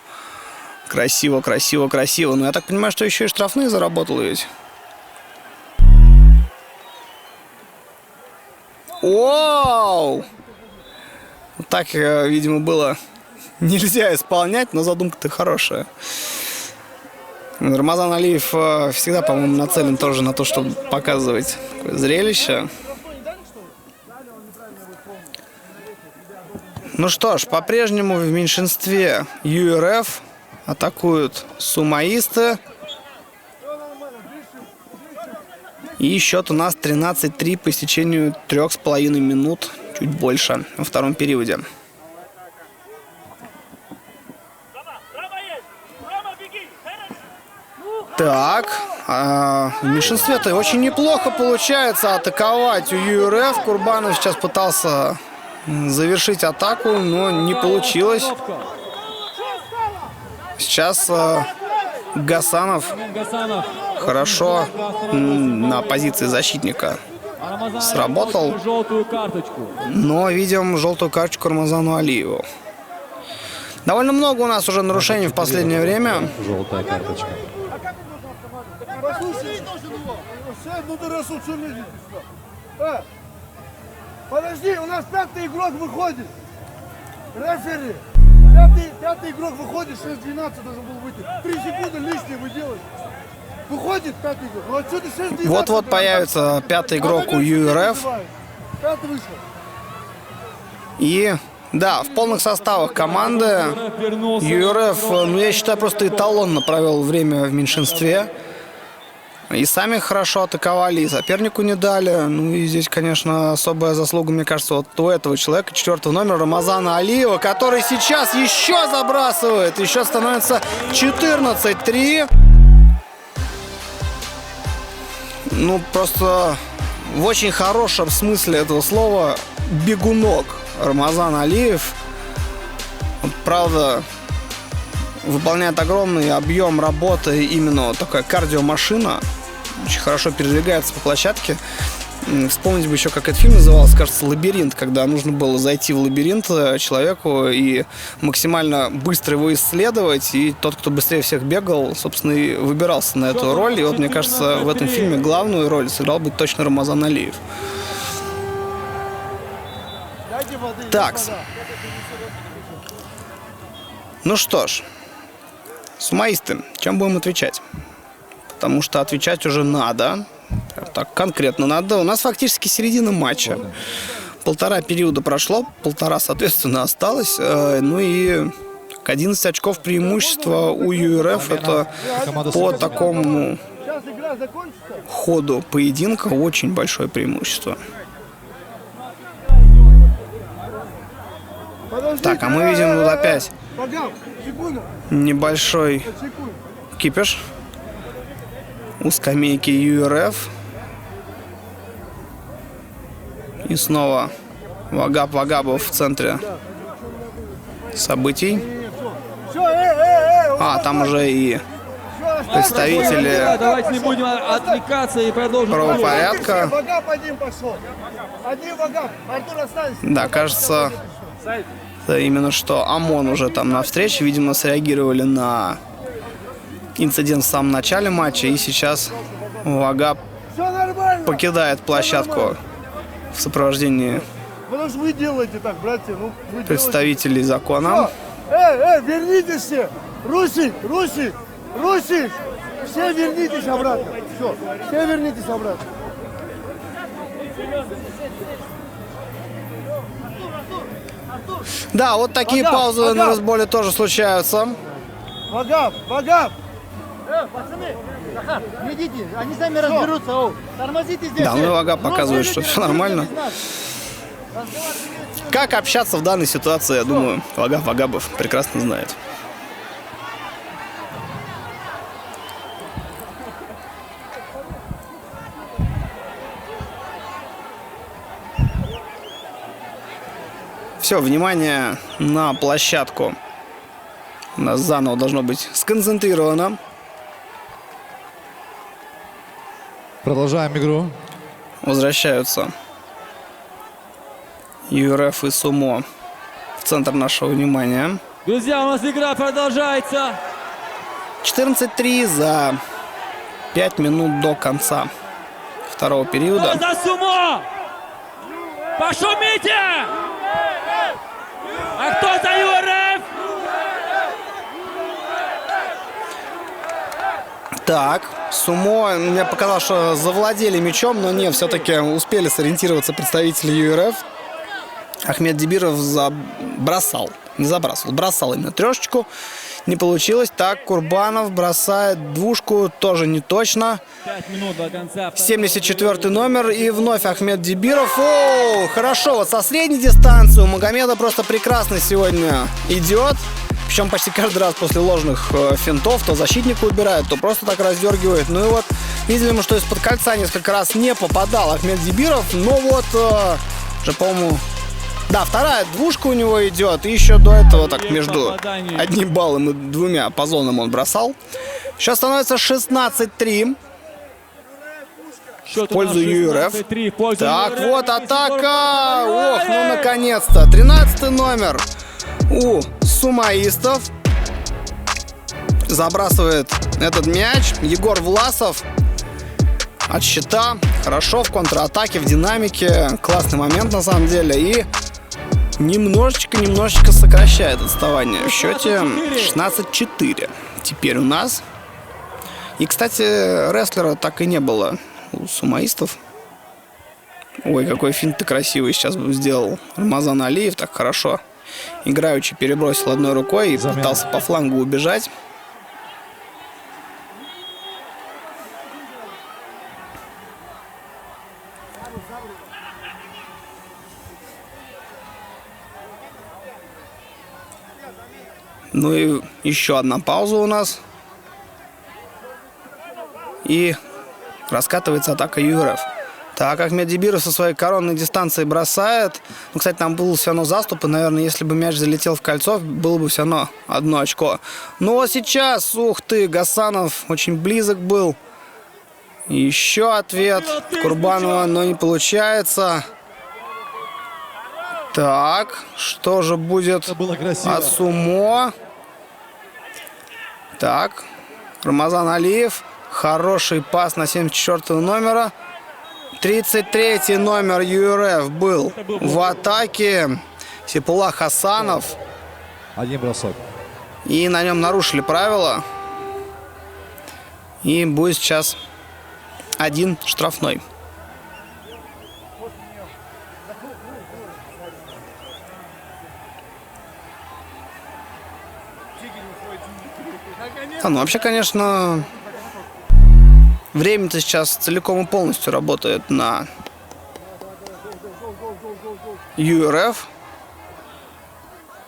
красиво, красиво, красиво. Но я так понимаю, что еще и штрафные заработал ведь. Вау! Так, видимо, было нельзя исполнять, но задумка-то хорошая. Рамазан Алиев всегда, по-моему, нацелен тоже на то, чтобы показывать такое зрелище. Ну что ж, по-прежнему в меньшинстве ЮРФ атакуют сумаисты. И счет у нас 13-3 по истечению 3,5 минут, чуть больше, во втором периоде. Так, в меньшинстве-то очень неплохо получается атаковать у ЮРФ. Курбанов сейчас пытался завершить атаку, но не получилось. Сейчас Гасанов хорошо на позиции защитника сработал, но видим желтую карточку Рамазану Алиеву. Довольно много у нас уже нарушений в последнее время. Желтая карточка. Подожди, у нас пятый игрок выходит. Рефери. Пятый игрок выходит, 6-12 должен был выйти. 3 секунды лишние вы делаете. Выходит пятый игрок. Ну, отсюда 6-12. Вот-вот появится пятый игрок у ЮРФ. Пятый вышел. И да, в полных составах команды ЮРФ, ну, я считаю, просто эталонно провел время в меньшинстве. И сами хорошо атаковали, и сопернику не дали. Ну и здесь, конечно, особая заслуга, мне кажется, вот у этого человека, 4-го номера, Рамазана Алиева, который сейчас еще забрасывает. Еще становится 14-3. Ну, просто в очень хорошем смысле этого слова бегунок Рамазан Алиев. Вот, правда, выполняет огромный объем работы, именно вот такая кардиомашина. Очень хорошо передвигается по площадке. Вспомнить бы еще, как этот фильм назывался, кажется, «Лабиринт», когда нужно было зайти в лабиринт человеку и максимально быстро его исследовать, и тот, кто быстрее всех бегал, собственно, и выбирался на эту роль. И вот, мне кажется, в этом фильме главную роль сыграл бы точно Рамазан Алиев. Так. Ну что ж, сумаисты, чем будем отвечать? Потому что отвечать уже надо. Так, конкретно надо. У нас фактически середина матча. Полтора периода прошло, полтора, соответственно, осталось. Ну и 11 очков преимущества у ЮРФ. Это по такому ходу поединка очень большое преимущество. Так, а мы видим вот опять небольшой кипиш у скамейки ЮРФ. И снова Вагабов в центре событий. А, там уже и представители Давайте не будем отвлекаться и продолжим. правопорядка. Вагаб один пошел. Один Вагаб. Артур, останься. Да, кажется, именно что ОМОН уже там на встрече, видимо, среагировали на инцидент в самом начале матча, и сейчас Вагаб Все нормально. покидает площадку в сопровождении Потому что вы делаете так, братья. Ну, вы представителей закона. вернитесь все. Русик. Все вернитесь обратно. Все вернитесь обратно. Да, вот такие Вагаб, паузы на Вагаб. разболе тоже случаются. Вагаб. Пацаны, Захар, не идите, они сами разберутся. Оу. Тормозите здесь. Да, ну и Вагаб показывает, что все нормально. Как общаться в данной ситуации, я думаю, Вагабов прекрасно знает. Все, внимание на площадку у нас заново должно быть сконцентрировано. Продолжаем игру. Возвращаются ЮРФ и Сумо в центр нашего внимания. Друзья, у нас игра продолжается. 14-3 за 5 минут до конца второго периода. Кто за сумо? Пошумите! А кто за ЮРФ? Так, Сумо, мне показалось, что завладели мячом, но нет, все-таки успели сориентироваться представители ЮРФ. Ахмед Дибиров бросал именно трешечку. Не получилось. Так, Курбанов бросает двушку, тоже не точно. 5 минут до конца. 74 номер, и вновь Ахмед Дибиров. О, хорошо, вот со средней дистанции у Магомеда просто прекрасно сегодня идет. Причем почти каждый раз после ложных финтов то защитника убирает, то просто так раздергивает. Ну и вот, видели мы, что из-под кольца несколько раз не попадал Ахмед Дибиров. Но вот, уже, по-моему... Да, вторая двушка у него идет. И еще до этого так между одним баллом и двумя по зонам он бросал. Сейчас становится 16-3 в пользу ЮРФ. Так, вот атака. Ох, ну наконец-то. 13 номер у сумоистов. Забрасывает этот мяч Егор Власов от щита. Хорошо в контратаке, в динамике. Классный момент на самом деле. И немножечко сокращает отставание в счете. 16-4 теперь у нас. И, кстати, рестлера так и не было у сумоистов. Ой, какой финт ты красивый сейчас сделал Рамазан Алиев. Так хорошо играючи перебросил одной рукой и пытался по флангу убежать. Ну и еще одна пауза у нас. И раскатывается атака ЮРФ. Так, Ахмед Дибиров со своей коронной дистанции бросает. Ну, кстати, там был все равно заступ. И, наверное, если бы мяч залетел в кольцо, было бы все равно 1 очко. Ну, а сейчас, ух ты, Гасанов очень близок был. Еще ответ Курбанова, но не получается. Так, что же будет от Сумо? Так, Рамазан Алиев. Хороший пас на 74 номера. 33 номер ЮРФ был в атаке. Сипулла Хасанов. Один бросок. И на нем нарушили правила. И будет сейчас 1 штрафной. Ну, вообще, конечно, время-то сейчас целиком и полностью работает на ЮРФ.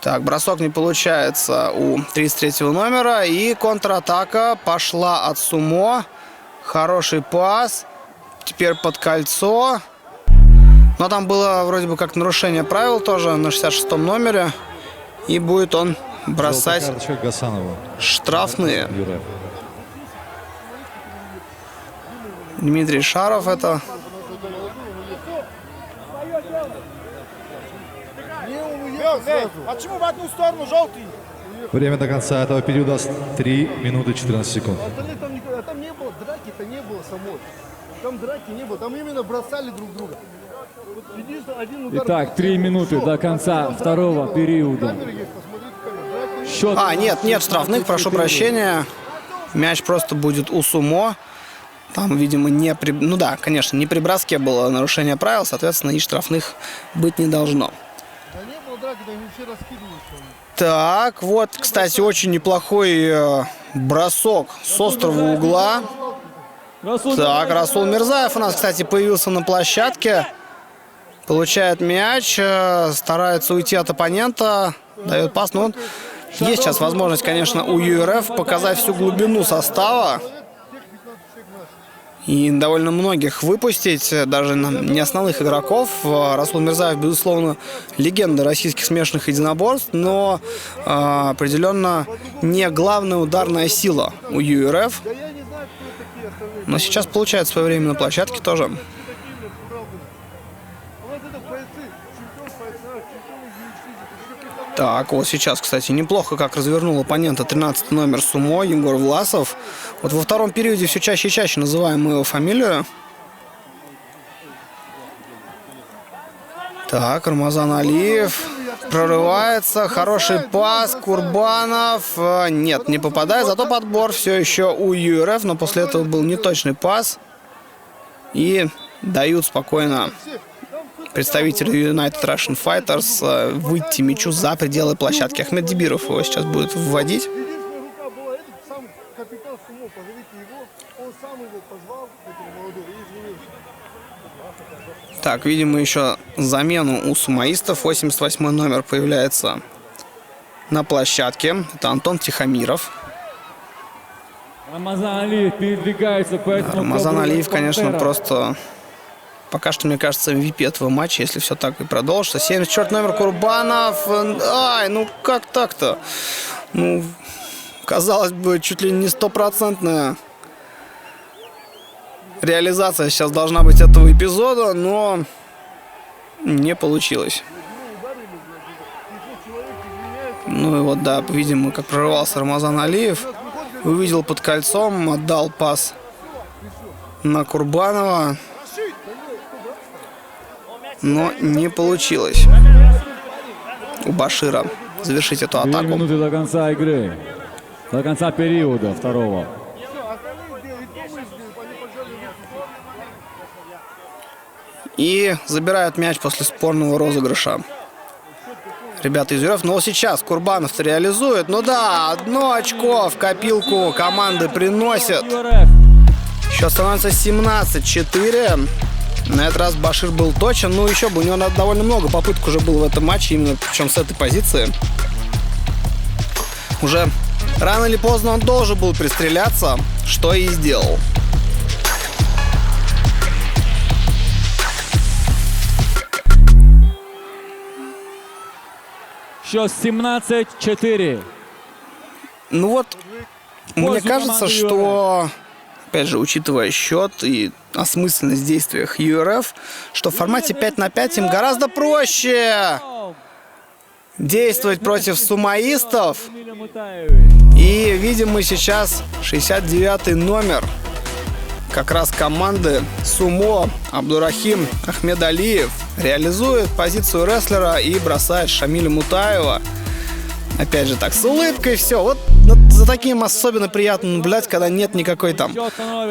Так, бросок не получается у 33 номера. И контратака пошла от Сумо. Хороший пас. Теперь под кольцо. Но там было вроде бы как нарушение правил тоже на 66 номере. И будет он бросать штрафные. Дмитрий Шаров это. Почему в одну сторону желтый? Время до конца этого периода 3 минуты 14 секунд. Там не было драки-то, не было самой. Там драки не было, там именно бросали друг друга. Вот, один удар. Итак, 3 минуты до конца второго периода. Счет... Нет штрафных, прошу прощения. Мяч просто будет у Сумо. Там, видимо, ну да, конечно, не при броске было нарушение правил, соответственно, и штрафных быть не должно. Да не было драки, да не все раскидывают. Так, вот, кстати, очень неплохой бросок с острого угла. Так, Расул Мирзаев у нас, кстати, появился на площадке. Получает мяч, старается уйти от оппонента, дает пас. Но есть сейчас возможность, конечно, у ЮРФ показать всю глубину состава. и довольно многих выпустить, даже не основных игроков. Расул Мирзаев, безусловно, легенда российских смешанных единоборств, но определенно не главная ударная сила у ЮРФ. Но сейчас получает свое время на площадке тоже. Так, вот сейчас, кстати, неплохо как развернул оппонента 13 номер сумо Егор Власов. Вот во втором периоде все чаще и чаще называем мы его фамилию. Так, Рамазан Алиев прорывается. Хороший пас. Курбанов. Нет, не попадает. Зато подбор все еще у ЮРФ. Но после этого был неточный пас. И дают спокойно представителю United Russian Fighters выйти мячу за пределы площадки. Ахмед Дибиров его сейчас будет вводить. Единственная рука была, этот сам капитан сумо, позовите его, он сам его позвал, этого молодого, и извинился. Так, видим мы еще замену у сумоистов. 88 номер появляется на площадке. Это Антон Тихомиров. Рамазан Алиев передвигается по этому Рамазан ковру, Алиев, конечно, Пантера. просто пока что, мне кажется, MVP этого матча, если все так и продолжится. 74 номер Курбанов. Ай, ну как так-то? Ну, казалось бы, чуть ли не стопроцентная реализация сейчас должна быть этого эпизода, но не получилось. Ну и вот, да, видим, как прорывался Рамазан Алиев. Увидел под кольцом, отдал пас на Курбанова. Но не получилось у Башира завершить эту 2 атаку. минуты до конца игры. До конца периода второго. И забирают мяч после спорного розыгрыша ребята из ЮРФ. Но вот сейчас Курбанов-то реализует. Ну да, 1 очко в копилку команды приносит. Еще становится 17-4. На этот раз Башир был точен. Ну еще бы, у него довольно много попыток уже было в этом матче. Именно причем с этой позиции. Уже рано или поздно он должен был пристреляться, что и сделал. Счет 17-4. Ну вот, мне Пользу кажется, команды что, опять же, учитывая счет и осмысленность в действиях ЮРФ, что в формате 5 на 5 им гораздо проще действовать против сумоистов. И видим мы сейчас 69-й номер как раз команды сумо Абдурахим Ахмедалиев реализует позицию рестлера и бросает Шамиля Мутаева. Опять же так, с улыбкой все. Вот за таким особенно приятно наблюдать, когда нет никакой там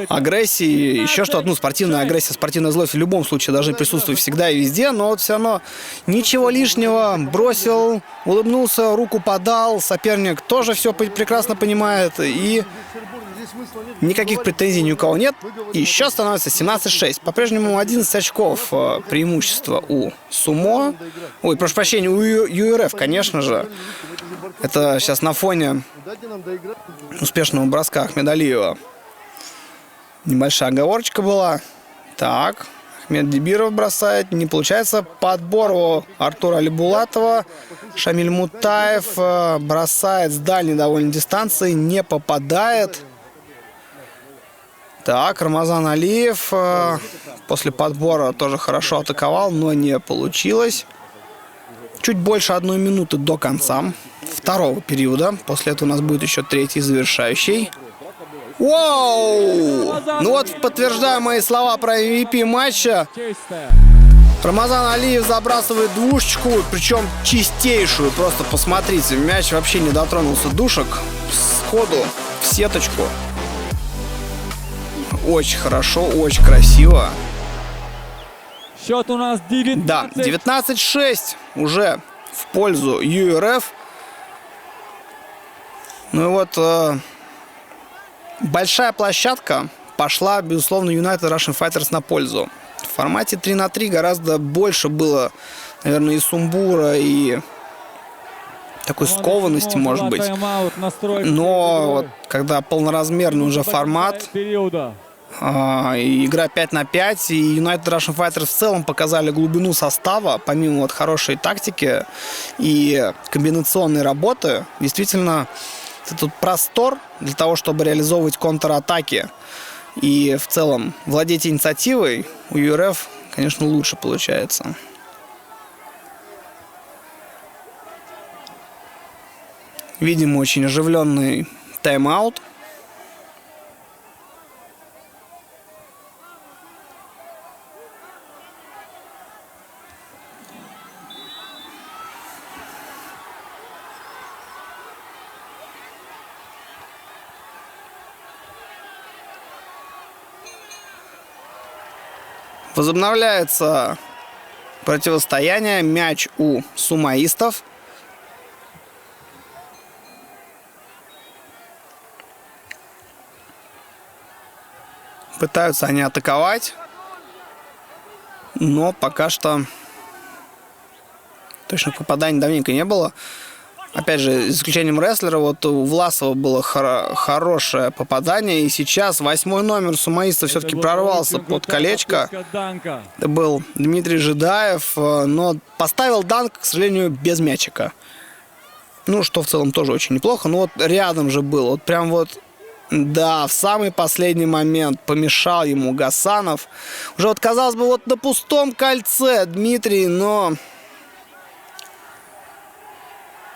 агрессии, еще что-то. Ну, спортивная агрессия, спортивная злость в любом случае должны присутствовать всегда и везде, но вот все равно ничего лишнего. Бросил, улыбнулся, руку подал, соперник тоже все прекрасно понимает, и никаких претензий ни у кого нет. И еще становится 17-6. По-прежнему 11 очков преимущества у сумо. Ой, прошу прощения, у ЮРФ, конечно же. Это сейчас на фоне успешного броска Ахмедалиева. Небольшая оговорочка была. Так, Ахмед Дибиров бросает. Не получается. Подбор у Артура Алибулатова. Шамиль Мутаев бросает с дальней довольно дистанции. Не попадает. Так, Рамазан Алиев после подбора тоже хорошо атаковал, но не получилось. Чуть больше 1 минуты до конца второго периода. После этого у нас будет еще 3-й завершающий. Вау! Ну вот, подтверждаю мои слова про MVP матча. Рамазан Алиев забрасывает двушечку, причем чистейшую. Просто посмотрите, мяч вообще не дотронулся душек. Сходу в сеточку. Очень хорошо, очень красиво. Счет у нас 19. Да, 19-6 уже в пользу ЮРФ. Ну и вот большая площадка пошла, безусловно, United Russian Fighters на пользу. В формате 3 на 3 гораздо больше было, наверное, и сумбура, и такой скованности, может быть. Но вот, когда полноразмерный уже формат, Игра 5 на 5, и United Russian Fighters в целом показали глубину состава, помимо вот хорошей тактики и комбинационной работы. Действительно, тут простор для того, чтобы реализовывать контратаки. И в целом владеть инициативой у ЮРФ, конечно, лучше получается. Видим очень оживленный тайм-аут. Возобновляется противостояние. Мяч у сумоистов. Пытаются они атаковать, но пока что точных попаданий давненько не было. Опять же, за исключением рестлера, вот у Власова было хорошее попадание. И сейчас 8-й номер сумоиста все-таки прорвался под колечко. Это был Дмитрий Жидаев, но поставил данк, к сожалению, без мячика. Ну, что в целом тоже очень неплохо. Но вот рядом же был, вот прям вот... Да, в самый последний момент помешал ему Гасанов. Уже вот, казалось бы, вот на пустом кольце Дмитрий, но...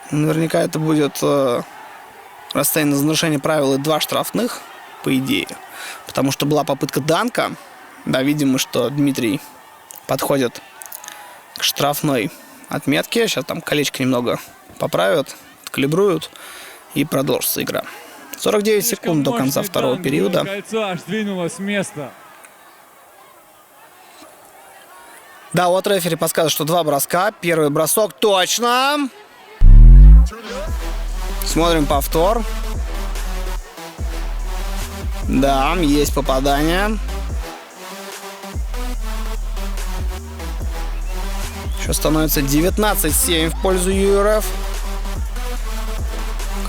Наверняка это будет расстояние за нарушение правил и 2 штрафных, по идее. Потому что была попытка данка. Да, видимо, что Дмитрий подходит к штрафной отметке. Сейчас там колечко немного поправят, откалибруют и продолжится игра. 49 секунд до конца второго периода. Кольцо аж сдвинулось с места. Да, вот рефери подсказывает, что 2 броска. Первый бросок точно. Смотрим повтор. Да, есть попадание. Еще становится 19-7 в пользу ЮРФ.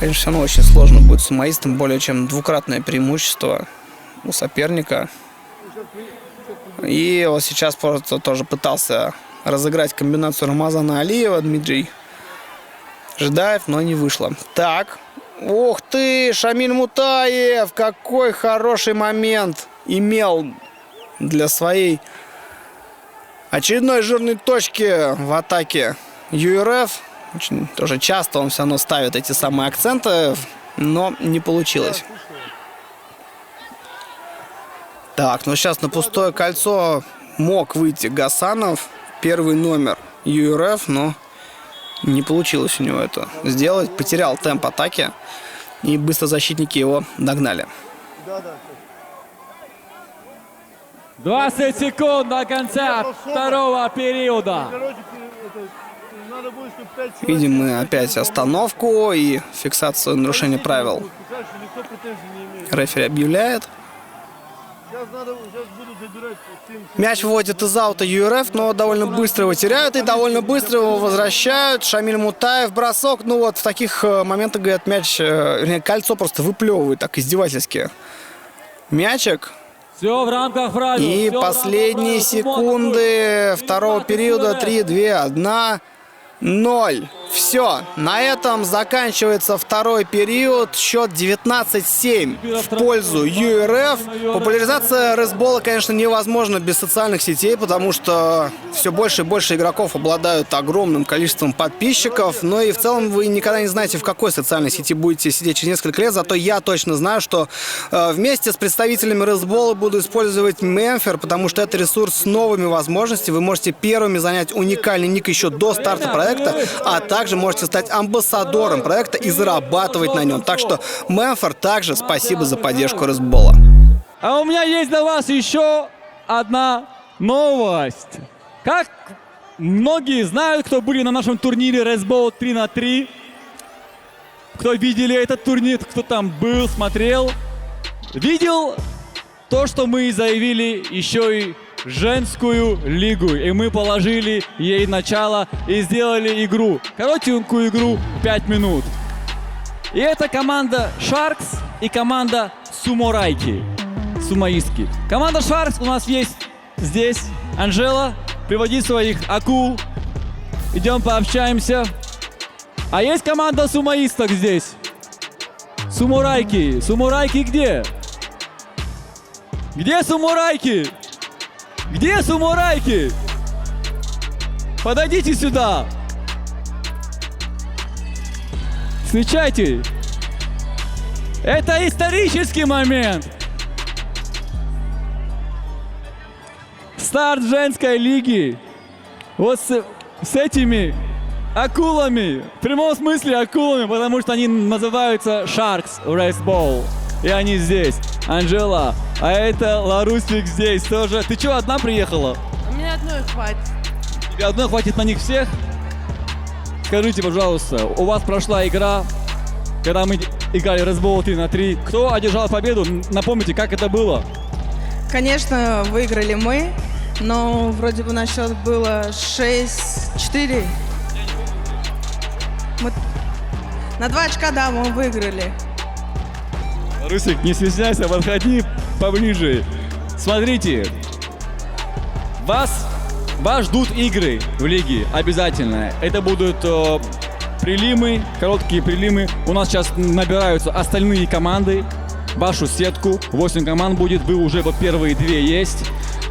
Конечно, все равно очень сложно будет сумоистам. Более чем 2-кратное преимущество у соперника. И вот сейчас просто тоже пытался разыграть комбинацию Рамазана Алиева Дмитрий Жидаев, но не вышло. Так, ух ты, Шамиль Мутаев, какой хороший момент имел для своей очередной жирной точки в атаке ЮРФ. Очень тоже часто он все равно ставит эти самые акценты, но не получилось. Так, ну сейчас на пустое кольцо мог выйти Гасанов, первый номер ЮРФ, но не получилось у него это сделать. Потерял темп атаки, и быстро защитники его догнали. 20 секунд до конца второго периода. Видим мы опять остановку и фиксацию нарушения правил. Рефери объявляет. Мяч выводит из аута ЮРФ, но довольно быстро его теряют и довольно быстро его возвращают. Шамиль Мутаев, бросок. Ну вот в таких моментах, говорят, мяч, вернее, кольцо просто выплевывает так издевательски. Мячик. Все в рамках правил. И последние секунды второго периода. 3, 2, 1, 0. Все, на этом заканчивается второй период. Счет 19-7 в пользу ЮРФ. Популяризация ресбола, конечно, невозможна без социальных сетей, потому что все больше и больше игроков обладают огромным количеством подписчиков. Но и в целом вы никогда не знаете, в какой социальной сети будете сидеть через несколько лет. Зато я точно знаю, что вместе с представителями ресбола буду использовать Мемфер, потому что это ресурс с новыми возможностями. Вы можете первыми занять уникальный ник еще до старта проекта, а также можете стать амбассадором проекта и зарабатывать на нем. Так что, Мемфер, также спасибо за поддержку ресбола. А у меня есть для вас еще одна новость. Как многие знают, кто были на нашем турнире Resball 3 на 3, кто видели этот турнир, кто там был, смотрел, видел то, что мы заявили еще и женскую лигу. И мы положили ей начало и сделали игру. Коротенькую игру 5 минут. И это команда Sharks и команда Суморайки. сумоистки. Команда Sharks у нас есть здесь. Анжела, приводи своих акул. Идем пообщаемся. А есть команда сумоисток здесь? Сумурайки. Сумурайки где? Где сумурайки? Где сумурайки? Подойдите сюда. Встречайте. Это исторический момент. Старт женской лиги. Вот с этими акулами. В прямом смысле акулами, потому что они называются Sharks Raceball. И они здесь. Анжела, а это Ларусик здесь тоже. Ты что, одна приехала? У меня одной хватит. Тебе одной хватит на них всех? Скажите, пожалуйста, у вас прошла игра, когда мы играли Raceball 3-3. Кто одержал победу? Напомните, как это было? Конечно, выиграли мы, но вроде бы на счет было 6-4. На 2 очка, да, мы выиграли. Русик, не стесняйся, подходи поближе. Смотрите, вас ждут игры в лиге обязательно. Это будут прилимы, короткие прилимы. У нас сейчас набираются остальные команды. Вашу сетку, 8 команд будет, вы уже вот первые 2 есть.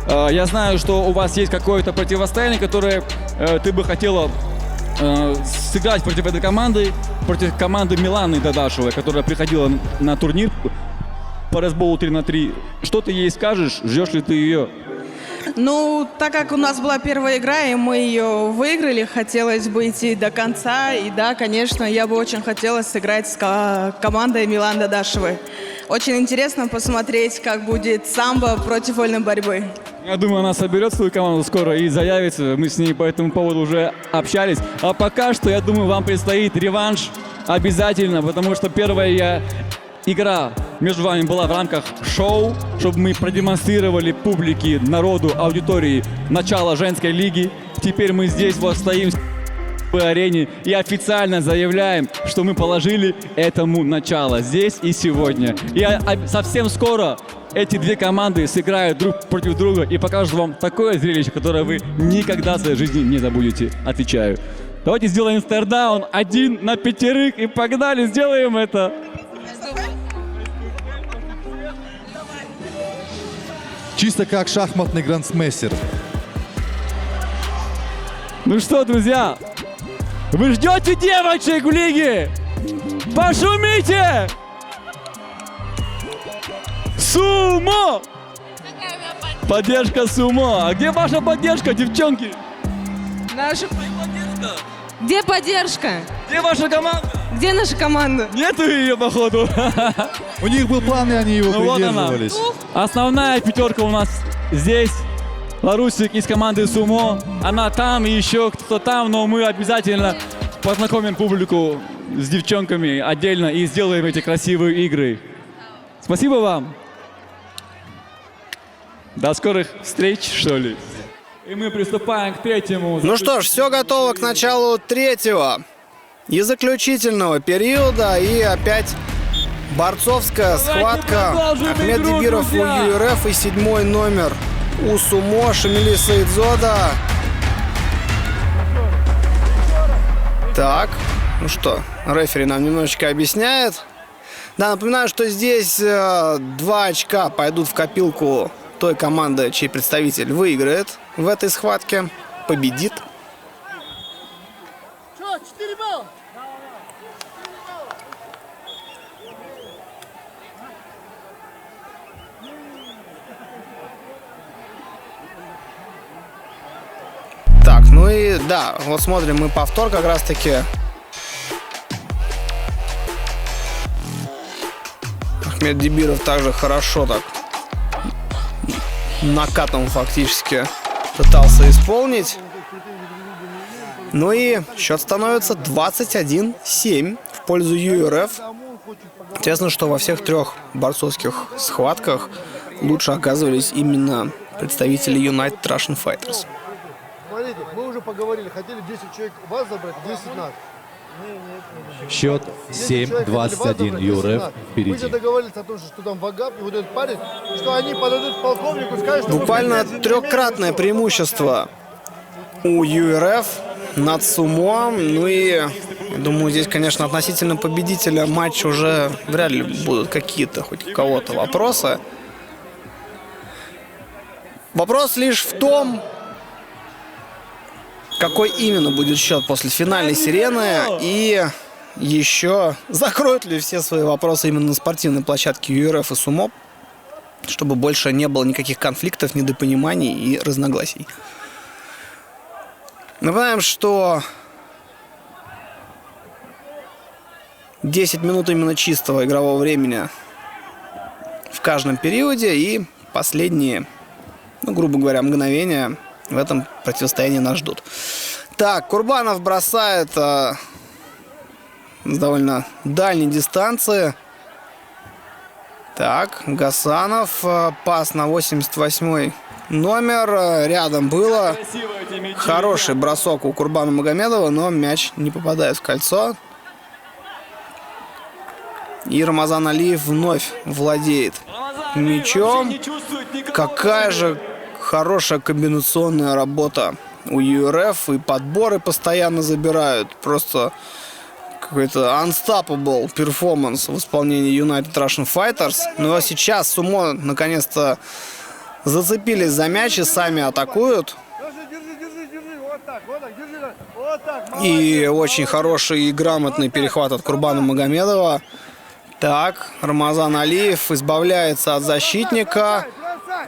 Я знаю, что у вас есть какое-то противостояние, которое ты бы хотела сыграть против этой команды, против команды Миланы Дадашевой, которая приходила на турнир по Raceball 3-3. Что ты ей скажешь? Ждешь ли ты ее? Ну, так как у нас была первая игра, и мы ее выиграли, хотелось бы идти до конца. И да, конечно, я бы очень хотела сыграть с командой Миланы Дадашевой. Очень интересно посмотреть, как будет самбо против вольной борьбы. Я думаю, она соберет свою команду скоро и заявится. Мы с ней по этому поводу уже общались. А пока что, я думаю, вам предстоит реванш обязательно, потому что первая игра между вами была в рамках шоу, чтобы мы продемонстрировали публике, народу, аудитории начало женской лиги. Теперь мы здесь вот стоим в арене и официально заявляем, что мы положили этому начало здесь и сегодня. И совсем скоро эти 2 команды сыграют друг против друга и покажут вам такое зрелище, которое вы никогда в своей жизни не забудете. Отвечаю. Давайте сделаем стардаун 1 на 5 и погнали, сделаем это. Чисто как шахматный грандмастер. Ну что, друзья, вы ждете девочек в лиге? Пошумите! Сумо! Поддержка сумо. А где ваша поддержка, девчонки? Наша... Поддержка. Где поддержка? Где ваша команда? Где наша команда? Нету ее, походу. У них был план, и они его Ну вот она. придерживались. Основная пятерка у нас здесь. Ларусик из команды Сумо. Она там и еще кто-то там, но мы обязательно познакомим публику с девчонками отдельно и сделаем эти красивые игры. Спасибо вам. До скорых встреч, что ли. И мы приступаем к третьему. Ну что ж, все готово к началу 3-го и заключительного периода. И опять борцовская схватка. продолжим Ахмед игру, Дибиров у друзья. ЮРФ и 7-й номер у Сумо Шамили Саидзода. Так, ну что, рефери нам немножечко объясняет. Да, напоминаю, что здесь 2 очка пойдут в копилку той команды, чей представитель выиграет в этой схватке, победит. Что, 4 балла? Так, ну и да, вот смотрим мы повтор как раз таки. Ахмед Дибиров также хорошо так накатом фактически пытался исполнить. Ну и счет становится 21-7 в пользу ЮРФ. Интересно, что во всех 3 борцовских схватках лучше оказывались именно представители United Russian Fighters. Смотрите, мы уже поговорили, хотели 10 человек вас забрать, 10 нас. Счет Если человек 7-21. мотиватор, ЮРФ если мы впереди. же договорились о том, что там Вагап и вот этот парень, что они подойдут к полковнику и скажут, что... Буквально трехкратное преимущество у ЮРФ над Сумо. Ну и, я думаю, здесь, конечно, относительно победителя матча уже вряд ли будут какие-то, хоть у кого-то вопросы. Вопрос лишь в том, какой именно будет счет после финальной сирены. И еще закроют ли все свои вопросы именно на спортивной площадке ЮРФ и Сумо, чтобы больше не было никаких конфликтов, недопониманий и разногласий. Напоминаем, что 10 минут именно чистого игрового времени в каждом периоде и последние, ну, грубо говоря, мгновения в этом противостоянии нас ждут. Так, Курбанов бросает с довольно дальней дистанции. Так, Гасанов, пас на 88-й номер. Рядом было. Хороший бросок у Курбана Магомедова, но мяч не попадает в кольцо. И Рамазан Алиев вновь владеет мячом. Какая же хорошая комбинационная работа у ЮРФ. И подборы постоянно забирают. Просто какой-то unstoppable перформанс в исполнении United Russian Fighters. Ну а сейчас Сумо наконец-то зацепились за мяч и сами атакуют. И очень хороший и грамотный перехват от Курбана Магомедова. Так, Рамазан Алиев избавляется от защитника.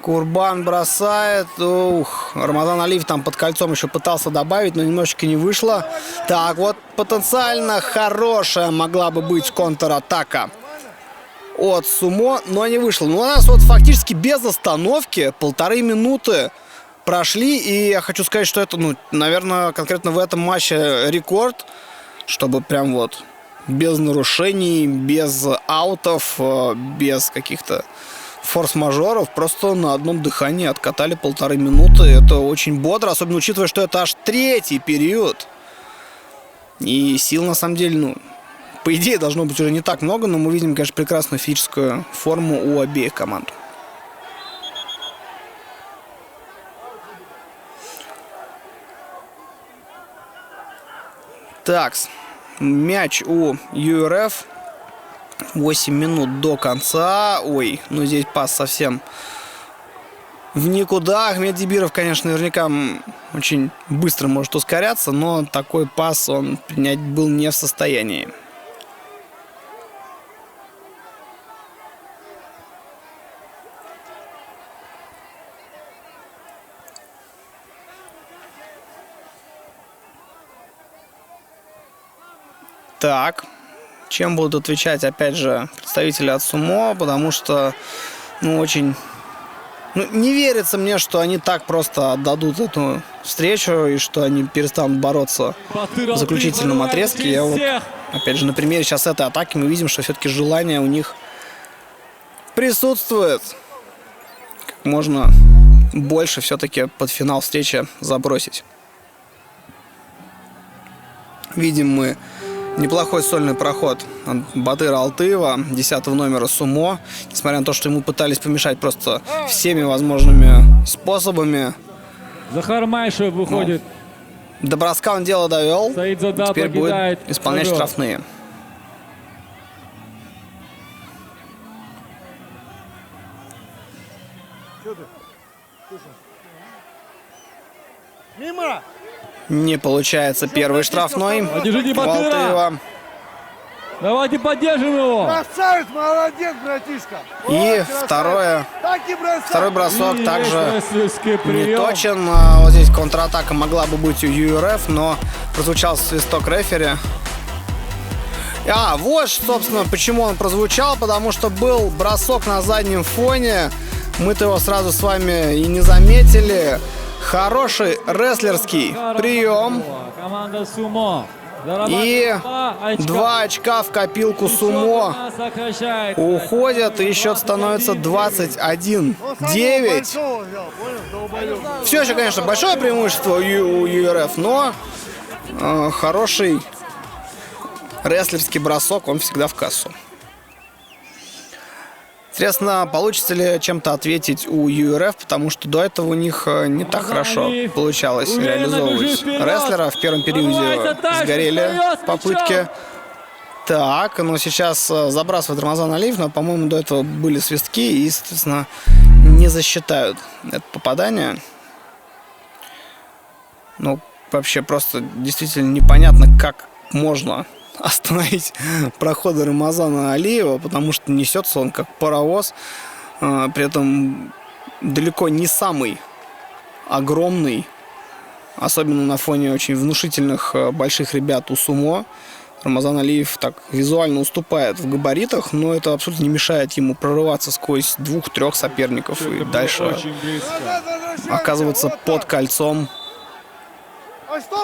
Курбан бросает. Ух, Рамазан Алиев там под кольцом еще пытался добавить, но немножечко не вышло. Так, вот потенциально хорошая могла бы быть контратака от Сумо, но не вышло. Ну, у нас вот фактически без остановки 1,5 минуты прошли. И я хочу сказать, что это, ну, наверное, конкретно в этом матче рекорд, чтобы прям вот без нарушений, без аутов, без каких-то форс-мажоров, просто на одном дыхании откатали 1,5 минуты. Это очень бодро, особенно учитывая, что это аж 3-й период. И сил, на самом деле, ну, по идее, должно быть уже не так много, но мы видим, конечно, прекрасную физическую форму у обеих команд. Так, мяч у ЮРФ. 8 минут до конца. Ой, ну здесь пас совсем в никуда. Ахмед Дибиров, конечно, наверняка очень быстро может ускоряться, но такой пас он принять был не в состоянии. Так, чем будут отвечать, опять же, представители от Сумо, потому что, ну, очень... Ну, не верится мне, что они так просто отдадут эту встречу и что они перестанут бороться в заключительном отрезке. Я вот, опять же, на примере сейчас этой атаки мы видим, что все-таки желание у них присутствует. Как можно больше все-таки под финал встречи забросить. Видим мы неплохой сольный проход от Батыра Алтыева, 10-го номера Сумо. Несмотря на то, что ему пытались помешать просто всеми возможными способами. Захар Майшев выходит. До броска он дело довел. Саид Зада Теперь покидает будет исполнять ковер. штрафные. Мимо! Не получается первый штрафной. Поддержите у Батыра. Алтыева. Давайте поддержим его. Красавец, молодец, братишка! И Вот, красавец. второй Так и бросай. бросок И также рестлерский не прием. точен. Вот здесь контратака могла бы быть у ЮРФ, но прозвучал свисток рефери. Вот, собственно, почему он прозвучал, потому что был бросок на заднем фоне. Мы-то его сразу с вами и не заметили. Хороший рестлерский прием. Команда Сумо. И 2 очка в копилку Сумо уходят, и счет становится 21-9. Большого взял, понял? Долбоёб. Все еще, конечно, большое преимущество у ЮРФ, но хороший рестлерский бросок, он всегда в кассу. Интересно, получится ли чем-то ответить у ЮРФ, потому что до этого у них не так хорошо получалось реализовывать рестлера. В первом периоде сгорели попытки. Так, но сейчас забрасывает Рамазан Алиев, но, по-моему, до этого были свистки и, соответственно, не засчитают это попадание. Ну, вообще просто действительно непонятно, как можно остановить проходы Рамазана Алиева, потому что несется он как паровоз, при этом далеко не самый огромный, особенно на фоне очень внушительных больших ребят у сумо. Рамазан Алиев так визуально уступает в габаритах, но это абсолютно не мешает ему прорываться сквозь 2-3 соперников и дальше оказываться под кольцом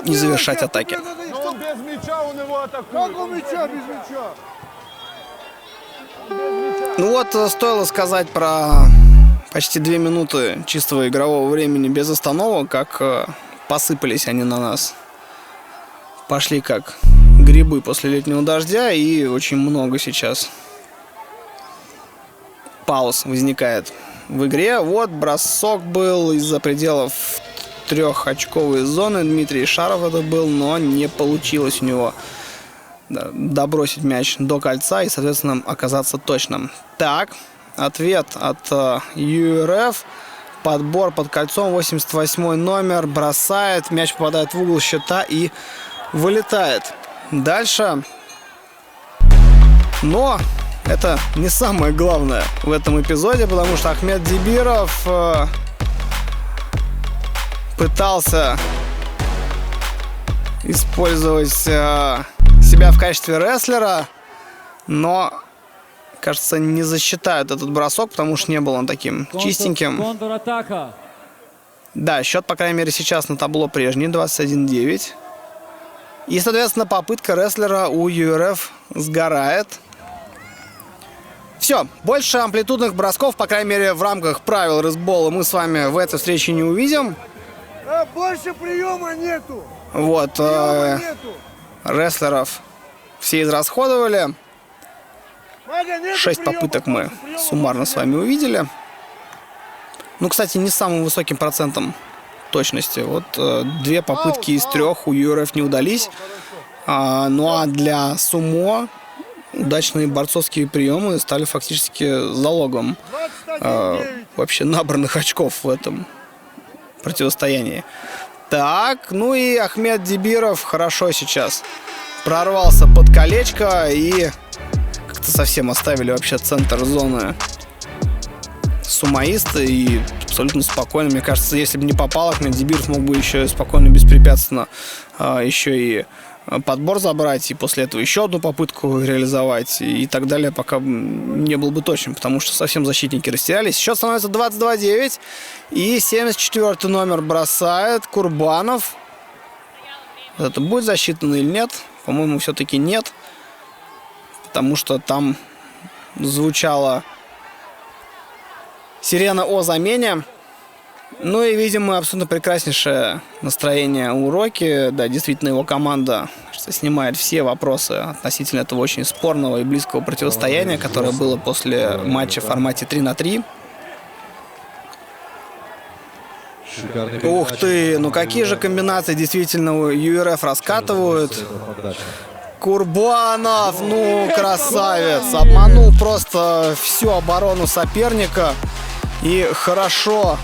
и завершать атаки. Он без мяча, он его атакует. Как у мяча без мяча? Ну вот, стоило сказать про почти 2 минуты чистого игрового времени без остановок, как посыпались они на нас. Пошли как грибы после летнего дождя, и очень много сейчас пауз возникает в игре. Вот бросок был из-за пределов 3-очковой зоны. Дмитрий Шаров это был, но не получилось у него добросить мяч до кольца и, соответственно, оказаться точным. Так, ответ от ЮРФ. Подбор под кольцом, 88 номер, бросает, мяч попадает в угол щита и вылетает. Дальше. Но это не самое главное в этом эпизоде, потому что Ахмед Дибиров пытался использовать себя в качестве рестлера, но, кажется, не засчитают этот бросок, потому что не был он таким чистеньким. Контратака. Да, счет, по крайней мере, сейчас на табло прежний, 21-9. И, соответственно, попытка рестлера у ЮРФ сгорает. Все, больше амплитудных бросков, по крайней мере, в рамках правил рестлбола мы с вами в этой встрече не увидим. Больше приема нету. Вот, Приема нету. рестлеров все израсходовали. Мага, нету 6 приема, попыток мы больше приема суммарно нет. с вами увидели. Ну, кстати, не с самым высоким процентом точности. Вот 2 попытки из 3 у ЮРФ не удались. Ну а для сумо удачные борцовские приемы стали фактически залогом 21-9. вообще набранных очков в этом противостоянии. Так, ну и Ахмед Дибиров хорошо сейчас прорвался под колечко и как-то совсем оставили вообще центр зоны сумоисты и абсолютно спокойно. Мне кажется, если бы не попал, Ахмед Дибиров мог бы еще спокойно, беспрепятственно еще и подбор забрать, и после этого еще одну попытку реализовать и так далее, пока не был бы точен, потому что совсем защитники растерялись. Счет становится 22-9, и 74-й номер бросает Курбанов. Это будет засчитано или нет? По-моему, все-таки нет, потому что там звучала сирена о замене. Ну и видим мы абсолютно прекраснейшее настроение у Рокки. Да, действительно, его команда, кажется, снимает все вопросы относительно этого очень спорного и близкого противостояния, которое было после матча в формате 3-3. Ух ты, ну какие же комбинации действительно ЮРФ раскатывают. Курбанов, ну красавец, обманул просто всю оборону соперника и хорошо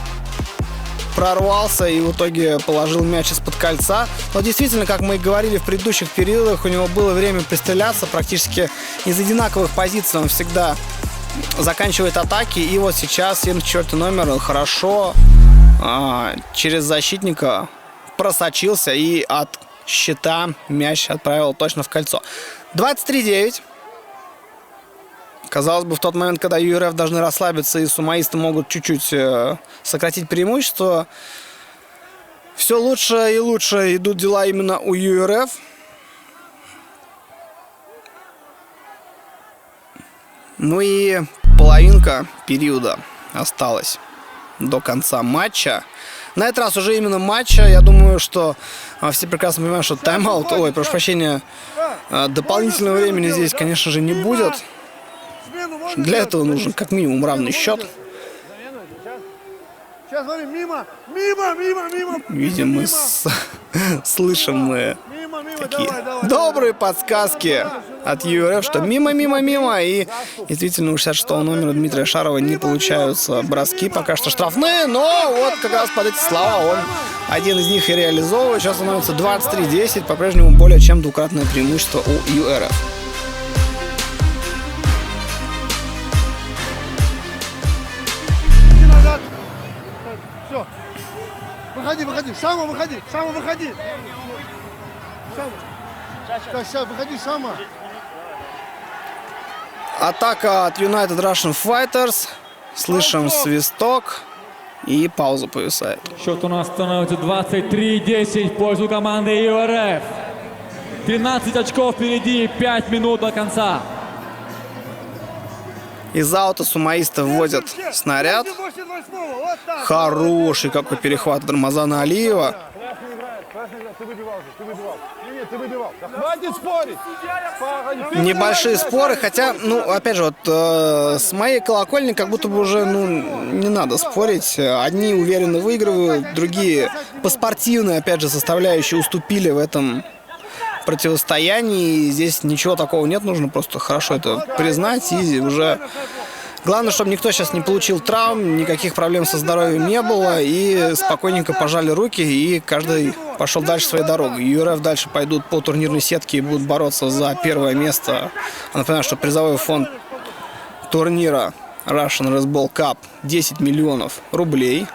прорвался и в итоге положил мяч из-под кольца. Но действительно, как мы и говорили в предыдущих периодах, у него было время пристреляться практически из одинаковых позиций. Он всегда заканчивает атаки. И вот сейчас 74-й номер он хорошо через защитника просочился и от щита мяч отправил точно в кольцо. 23-9. Казалось бы, в тот момент, когда ЮРФ должны расслабиться и сумоисты могут чуть-чуть сократить преимущество, все лучше и лучше идут дела именно у ЮРФ. Ну и половинка периода осталась до конца матча. На этот раз уже именно матча. Я думаю, что все прекрасно понимают, что тайм-аут, ой, прошу прощения, Дополнительного времени здесь, конечно же, не будет. Смену можно Для этого нужен как минимум равный счет. Сейчас смотри, мимо, мимо, мимо, мимо. Видим мы, слышим мы Мимо, мимо, такие давай. добрые подсказки от ЮРФ, что мимо. И действительно у 66-го номера Дмитрия Шарова не получаются броски, пока что штрафные, но вот как раз под эти слова он один из них и реализовывает. Сейчас становится 23-10, по-прежнему более чем двукратное преимущество у ЮРФ. Иди назад. Все. Выходи. Шама, выходи. Сейчас, выходи, Шама. Атака от United Russian Fighters. Слышим свисток. И пауза повисает. Счет у нас становится 23-10 в пользу команды ЮРФ. 13 очков впереди, 5 минут до конца. Из аута сумаисты вводят снаряд. Хороший какой перехват от Рамазана Алиева. Ты выбивал. Да хватит спорить. Небольшие споры, хотя, опять же, с моей колокольни как будто бы уже, не надо спорить. Одни уверенно выигрывают, другие по спортивной, опять же, составляющей уступили в этом противостоянии. Здесь ничего такого нет, нужно просто хорошо это признать и уже... Главное, чтобы никто сейчас не получил травм, никаких проблем со здоровьем не было, и спокойненько пожали руки, и каждый пошел дальше своей дорогой. ЮРФ дальше пойдут по турнирной сетке и будут бороться за первое место. Напоминаю, что призовой фонд турнира Russian Wrestling Cup 10 миллионов рублей.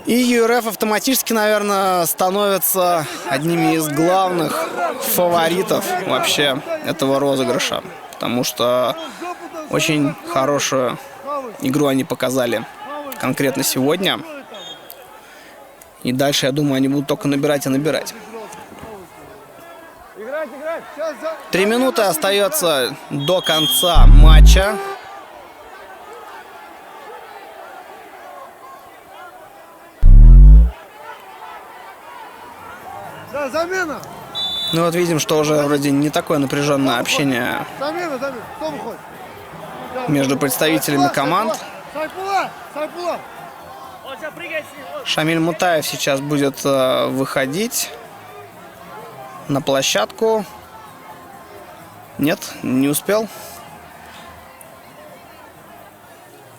И ЮРФ автоматически, наверное, становится одними из главных фаворитов вообще этого розыгрыша, потому что очень хорошую игру они показали конкретно сегодня. И дальше, я думаю, они будут только набирать и набирать. 3 минуты остается до конца матча. Да, замена. Ну вот видим, что уже вроде не такое напряженное общение Замена. Кто выходит? между представителями команд. Сайпула. Шамиль Мутаев сейчас будет выходить на площадку. Нет, не успел.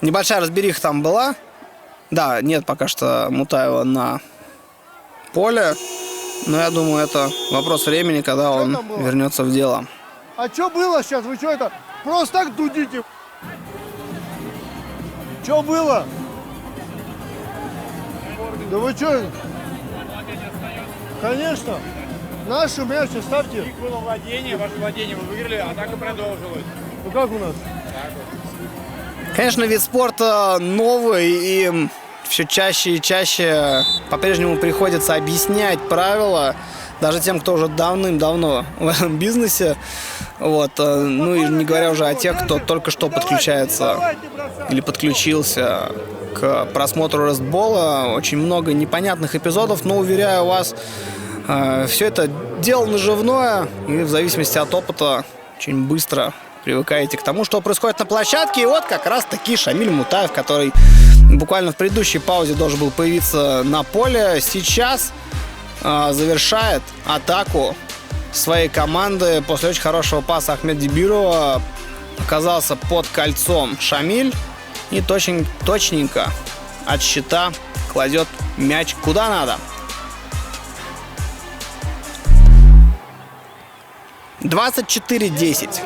Небольшая разбериха там была. Да, нет пока что Мутаева на поле. Но я думаю, это вопрос времени, когда он вернется в дело. А что было сейчас? Вы что это? Просто так дудите. Что было? Да вы что? Конечно. Наши мяч ставьте. Было ваше владение, вы выиграли, атака продолжилась. Ну как у нас? Конечно, вид спорта новый, и все чаще и чаще по-прежнему приходится объяснять правила даже тем, кто уже давным-давно в этом бизнесе. Вот. Ну и не говоря уже о тех, кто только что подключается или подключился к просмотру рестбола. Очень много непонятных эпизодов, но, уверяю вас, все это дело наживное, и в зависимости от опыта очень быстро привыкаете к тому, что происходит на площадке. И вот как раз-таки Шамиль Мутаев, который буквально в предыдущей паузе должен был появиться на поле, сейчас завершает атаку своей команды. После очень хорошего паса Ахмед Дибирова оказался под кольцом Шамиль и точненько от щита кладет мяч куда надо. 24-10.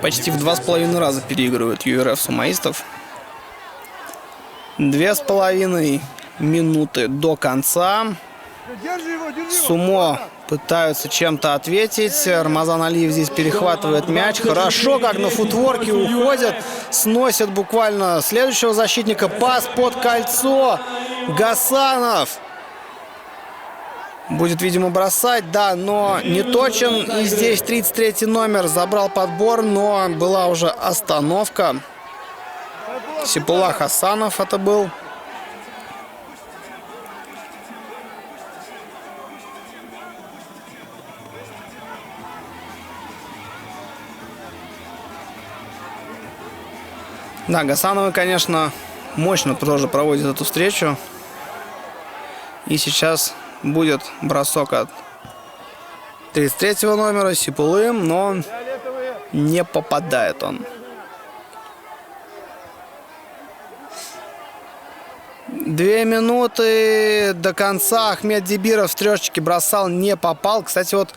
Почти в 2,5 раза переигрывают ЮРФ сумаистов. 2,5 минуты до конца. Сумо пытаются чем-то ответить. Рамазан Алиев здесь перехватывает мяч. Хорошо, как на футворке уходят. Сносят буквально следующего защитника. Пас под кольцо. Гасанов будет, видимо, бросать, да, но не точен. И здесь 33-й номер забрал подбор, но была уже остановка. Сипулла Хасанов это был. Да, Гасановы, конечно, мощно тоже проводят эту встречу. И сейчас будет бросок от 33-го номера Сипулы, но не попадает он. 2 минуты до конца. Ахмед Дибиров с трешечки бросал, не попал. Кстати, вот,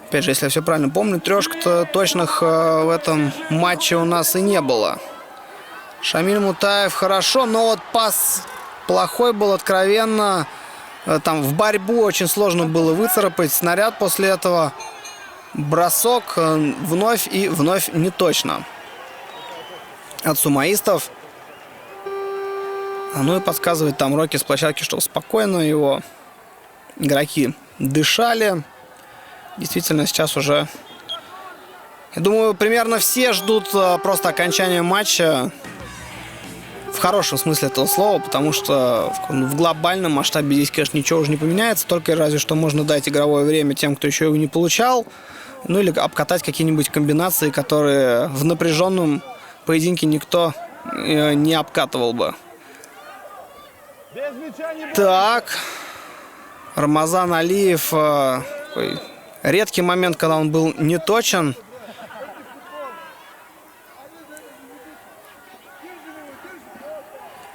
опять же, если я все правильно помню, трешек-то точных в этом матче у нас и не было. Шамиль Мутаев хорошо, но вот пас плохой был, откровенно. Там в борьбу очень сложно было выцарапать снаряд после этого. Бросок вновь и вновь не точно от сумоистов. Ну и подсказывает там Рокки с площадки, что спокойно его игроки дышали. Действительно, сейчас уже, я думаю, примерно все ждут просто окончания матча. В хорошем смысле этого слова, потому что в глобальном масштабе здесь, конечно, ничего уже не поменяется. Только разве что можно дать игровое время тем, кто еще его не получал. Ну или обкатать какие-нибудь комбинации, которые в напряженном поединке никто не обкатывал бы. Так. Рамазан Алиев. Такой редкий момент, когда он был не точен.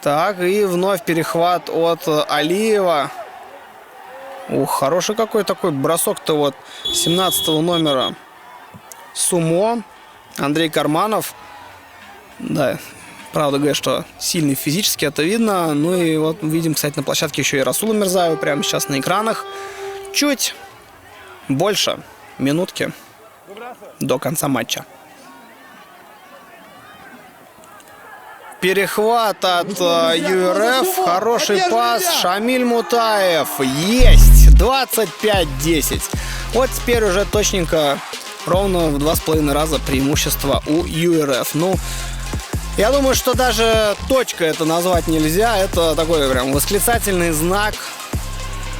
Так, и вновь перехват от Алиева. Ух, хороший какой такой бросок-то вот 17-го номера Сумо. Андрей Карманов. Да, правда говорят, что сильный физически, это видно. Ну и вот видим, кстати, на площадке еще и Расула Мирзаева прямо сейчас на экранах. Чуть больше минутки до конца матча. Перехват от ЮРФ. Хороший пас. Шамиль Мутаев. Есть! 25-10. Вот теперь уже точненько ровно в 2,5 раза преимущество у ЮРФ. Ну, я думаю, что даже точка это назвать нельзя. Это такой прям восклицательный знак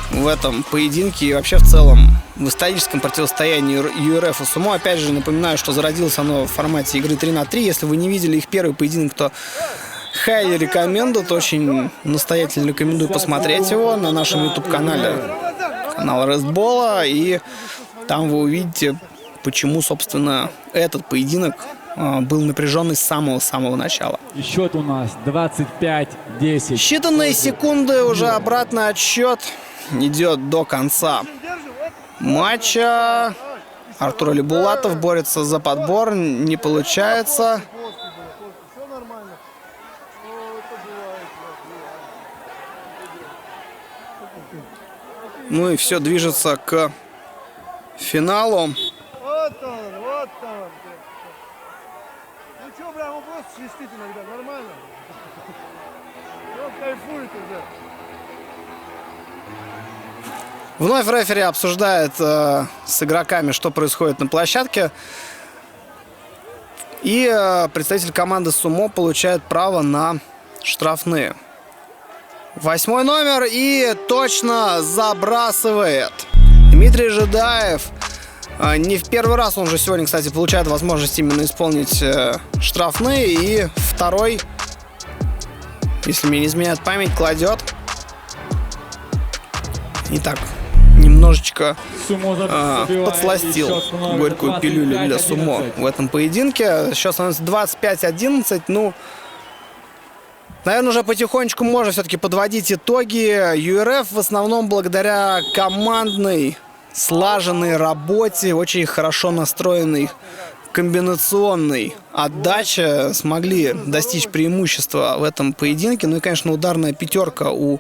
в этом поединке и вообще в целом в историческом противостоянии ЮРФ и Сумо. Опять же, напоминаю, что зародилось оно в формате игры 3 на 3. Если вы не видели их первый поединок, то highly recommended. Очень настоятельно рекомендую посмотреть его на нашем YouTube-канале. Канал Рестбола. И там вы увидите, почему, собственно, этот поединок был напряженный с самого-самого начала. И счет у нас 25-10. Считанные секунды, уже обратный отсчет идет до конца матча. Артур Алибулатов борется за подбор, не получается. Ну и все движется к финалу. Вот он, вот он. Ну что, прям он просто свистит иногда, нормально. Он кайфует уже. Вновь рефери обсуждает с игроками, что происходит на площадке. И представитель команды Сумо получает право на штрафные. 8-й номер и точно забрасывает. Дмитрий Жидаев. Не в первый раз он уже сегодня, кстати, получает возможность именно исполнить штрафные. И второй, если мне не изменяет память, кладет. Итак, немножечко подсластил горькую пилюлю для Сумо в этом поединке. Сейчас становится 25-11. Ну, наверное, уже потихонечку можно все-таки подводить итоги. ЮРФ в основном благодаря командной, слаженной работе, очень хорошо настроенной комбинационной отдаче смогли достичь преимущества в этом поединке. Ну и, конечно, ударная пятерка у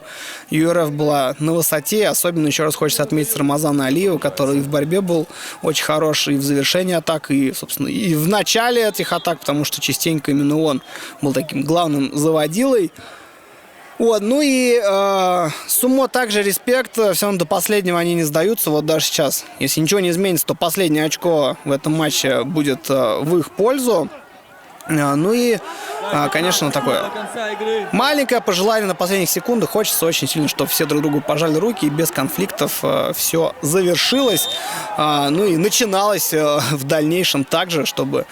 ЮРФ была на высоте. Особенно еще раз хочется отметить Рамазана Алиева, который в борьбе был очень хороший и в завершении атак, и, собственно, и в начале этих атак, потому что частенько именно он был таким главным заводилой. Вот, ну и Сумо также респект, все равно до последнего они не сдаются, вот даже сейчас. Если ничего не изменится, то последнее очко в этом матче будет в их пользу. Ну и, конечно, такое маленькое пожелание на последних секундах. Хочется очень сильно, чтобы все друг другу пожали руки и без конфликтов все завершилось. Ну и начиналось в дальнейшем также, чтобы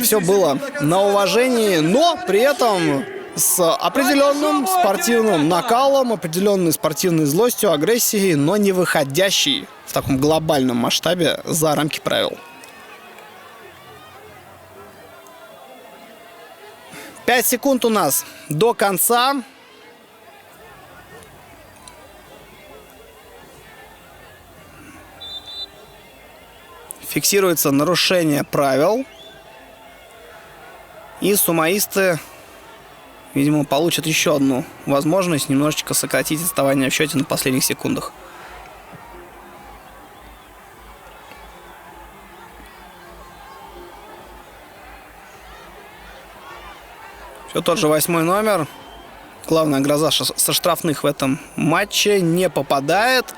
Все было на уважении, но при этом с определенным спортивным накалом, определенной спортивной злостью, агрессией, но не выходящей в таком глобальном масштабе за рамки правил. 5 секунд у нас до конца. Фиксируется нарушение правил. И сумоисты, видимо, получат еще одну возможность немножечко сократить отставание в счете на последних секундах. Все тот же 8-й номер. Главная гроза со штрафных в этом матче не попадает.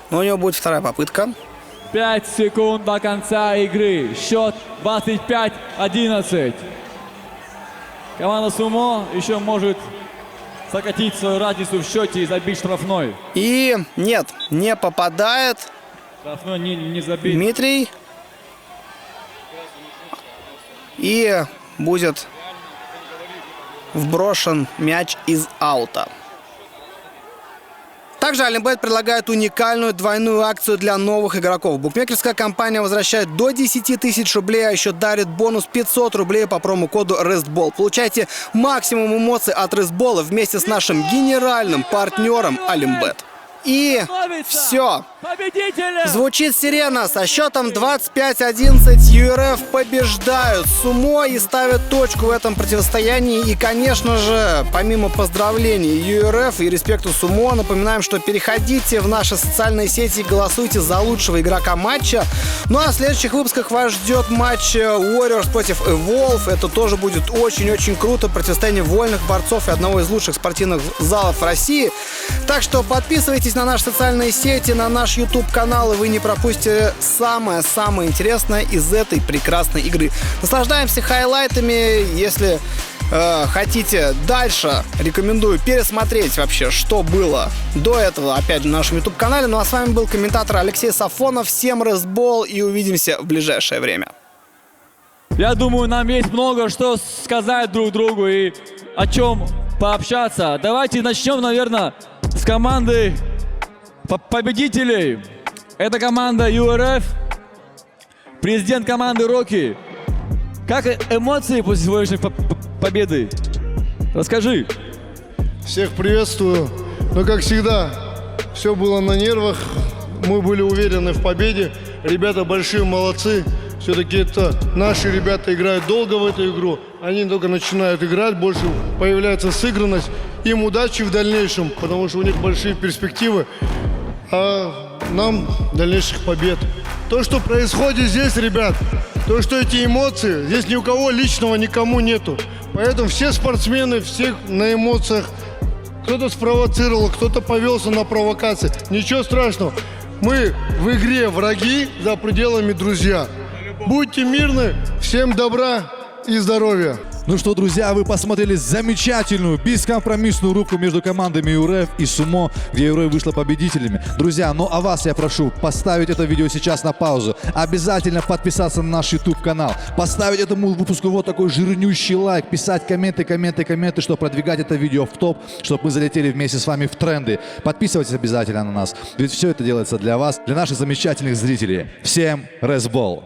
Но у него будет вторая попытка. 5 секунд до конца игры. Счет 25-11. Команда Сумо еще может сократить свою разницу в счете и забить штрафной. И нет, не попадает. Штрафной не забит. Дмитрий. И будет вброшен мяч из аута. Также Алимбет предлагает уникальную двойную акцию для новых игроков. Букмекерская компания возвращает до 10 тысяч рублей, а еще дарит бонус 500 рублей по промокоду RESTBALL. Получайте максимум эмоций от RESTBALL вместе с нашим генеральным партнером Алимбет. И все. Звучит сирена. Со счетом 25-11 ЮРФ побеждают Сумо и ставят точку в этом противостоянии. И, конечно же, помимо поздравлений ЮРФ и респекту Сумо, напоминаем, что переходите в наши социальные сети и голосуйте за лучшего игрока матча. Ну а в следующих выпусках вас ждет матч Warriors против Evolve. Это тоже будет очень-очень круто. Противостояние вольных борцов и одного из лучших спортивных залов России. Так что подписывайтесь на наши социальные сети, на наш YouTube-канал, и вы не пропустите самое-самое интересное из этой прекрасной игры. Наслаждаемся хайлайтами. Если хотите дальше, рекомендую пересмотреть вообще, что было до этого, опять же, на нашем YouTube-канале. Ну а с вами был комментатор Алексей Сафонов. Всем RESTBALL и увидимся в ближайшее время. Я думаю, нам есть много что сказать друг другу и о чем пообщаться. Давайте начнем, наверное, с команды победителей. Это команда ЮРФ, президент команды Рокки. Как эмоции после сегодняшней победы? Расскажи. Всех приветствую. Но, как всегда, все было на нервах. Мы были уверены в победе. Ребята большие молодцы. Все-таки это наши ребята играют долго в эту игру. Они только начинают играть, больше появляется сыгранность. Им удачи в дальнейшем, потому что у них большие перспективы. А нам дальнейших побед. То, что происходит здесь, ребят, то, что эти эмоции, здесь ни у кого личного никому нету. Поэтому все спортсмены, все на эмоциях. Кто-то спровоцировал, кто-то повелся на провокации. Ничего страшного. Мы в игре враги, за пределами друзья. Будьте мирны, всем добра и здоровья. Ну что, друзья, вы посмотрели замечательную, бескомпромиссную рубку между командами ЮРФ и Сумо, где ЮРФ вышла победителями. Друзья, ну а вас я прошу поставить это видео сейчас на паузу, обязательно подписаться на наш YouTube-канал, поставить этому выпуску вот такой жирнющий лайк, писать комменты, чтобы продвигать это видео в топ, чтобы мы залетели вместе с вами в тренды. Подписывайтесь обязательно на нас, ведь все это делается для вас, для наших замечательных зрителей. Всем RESTBALL!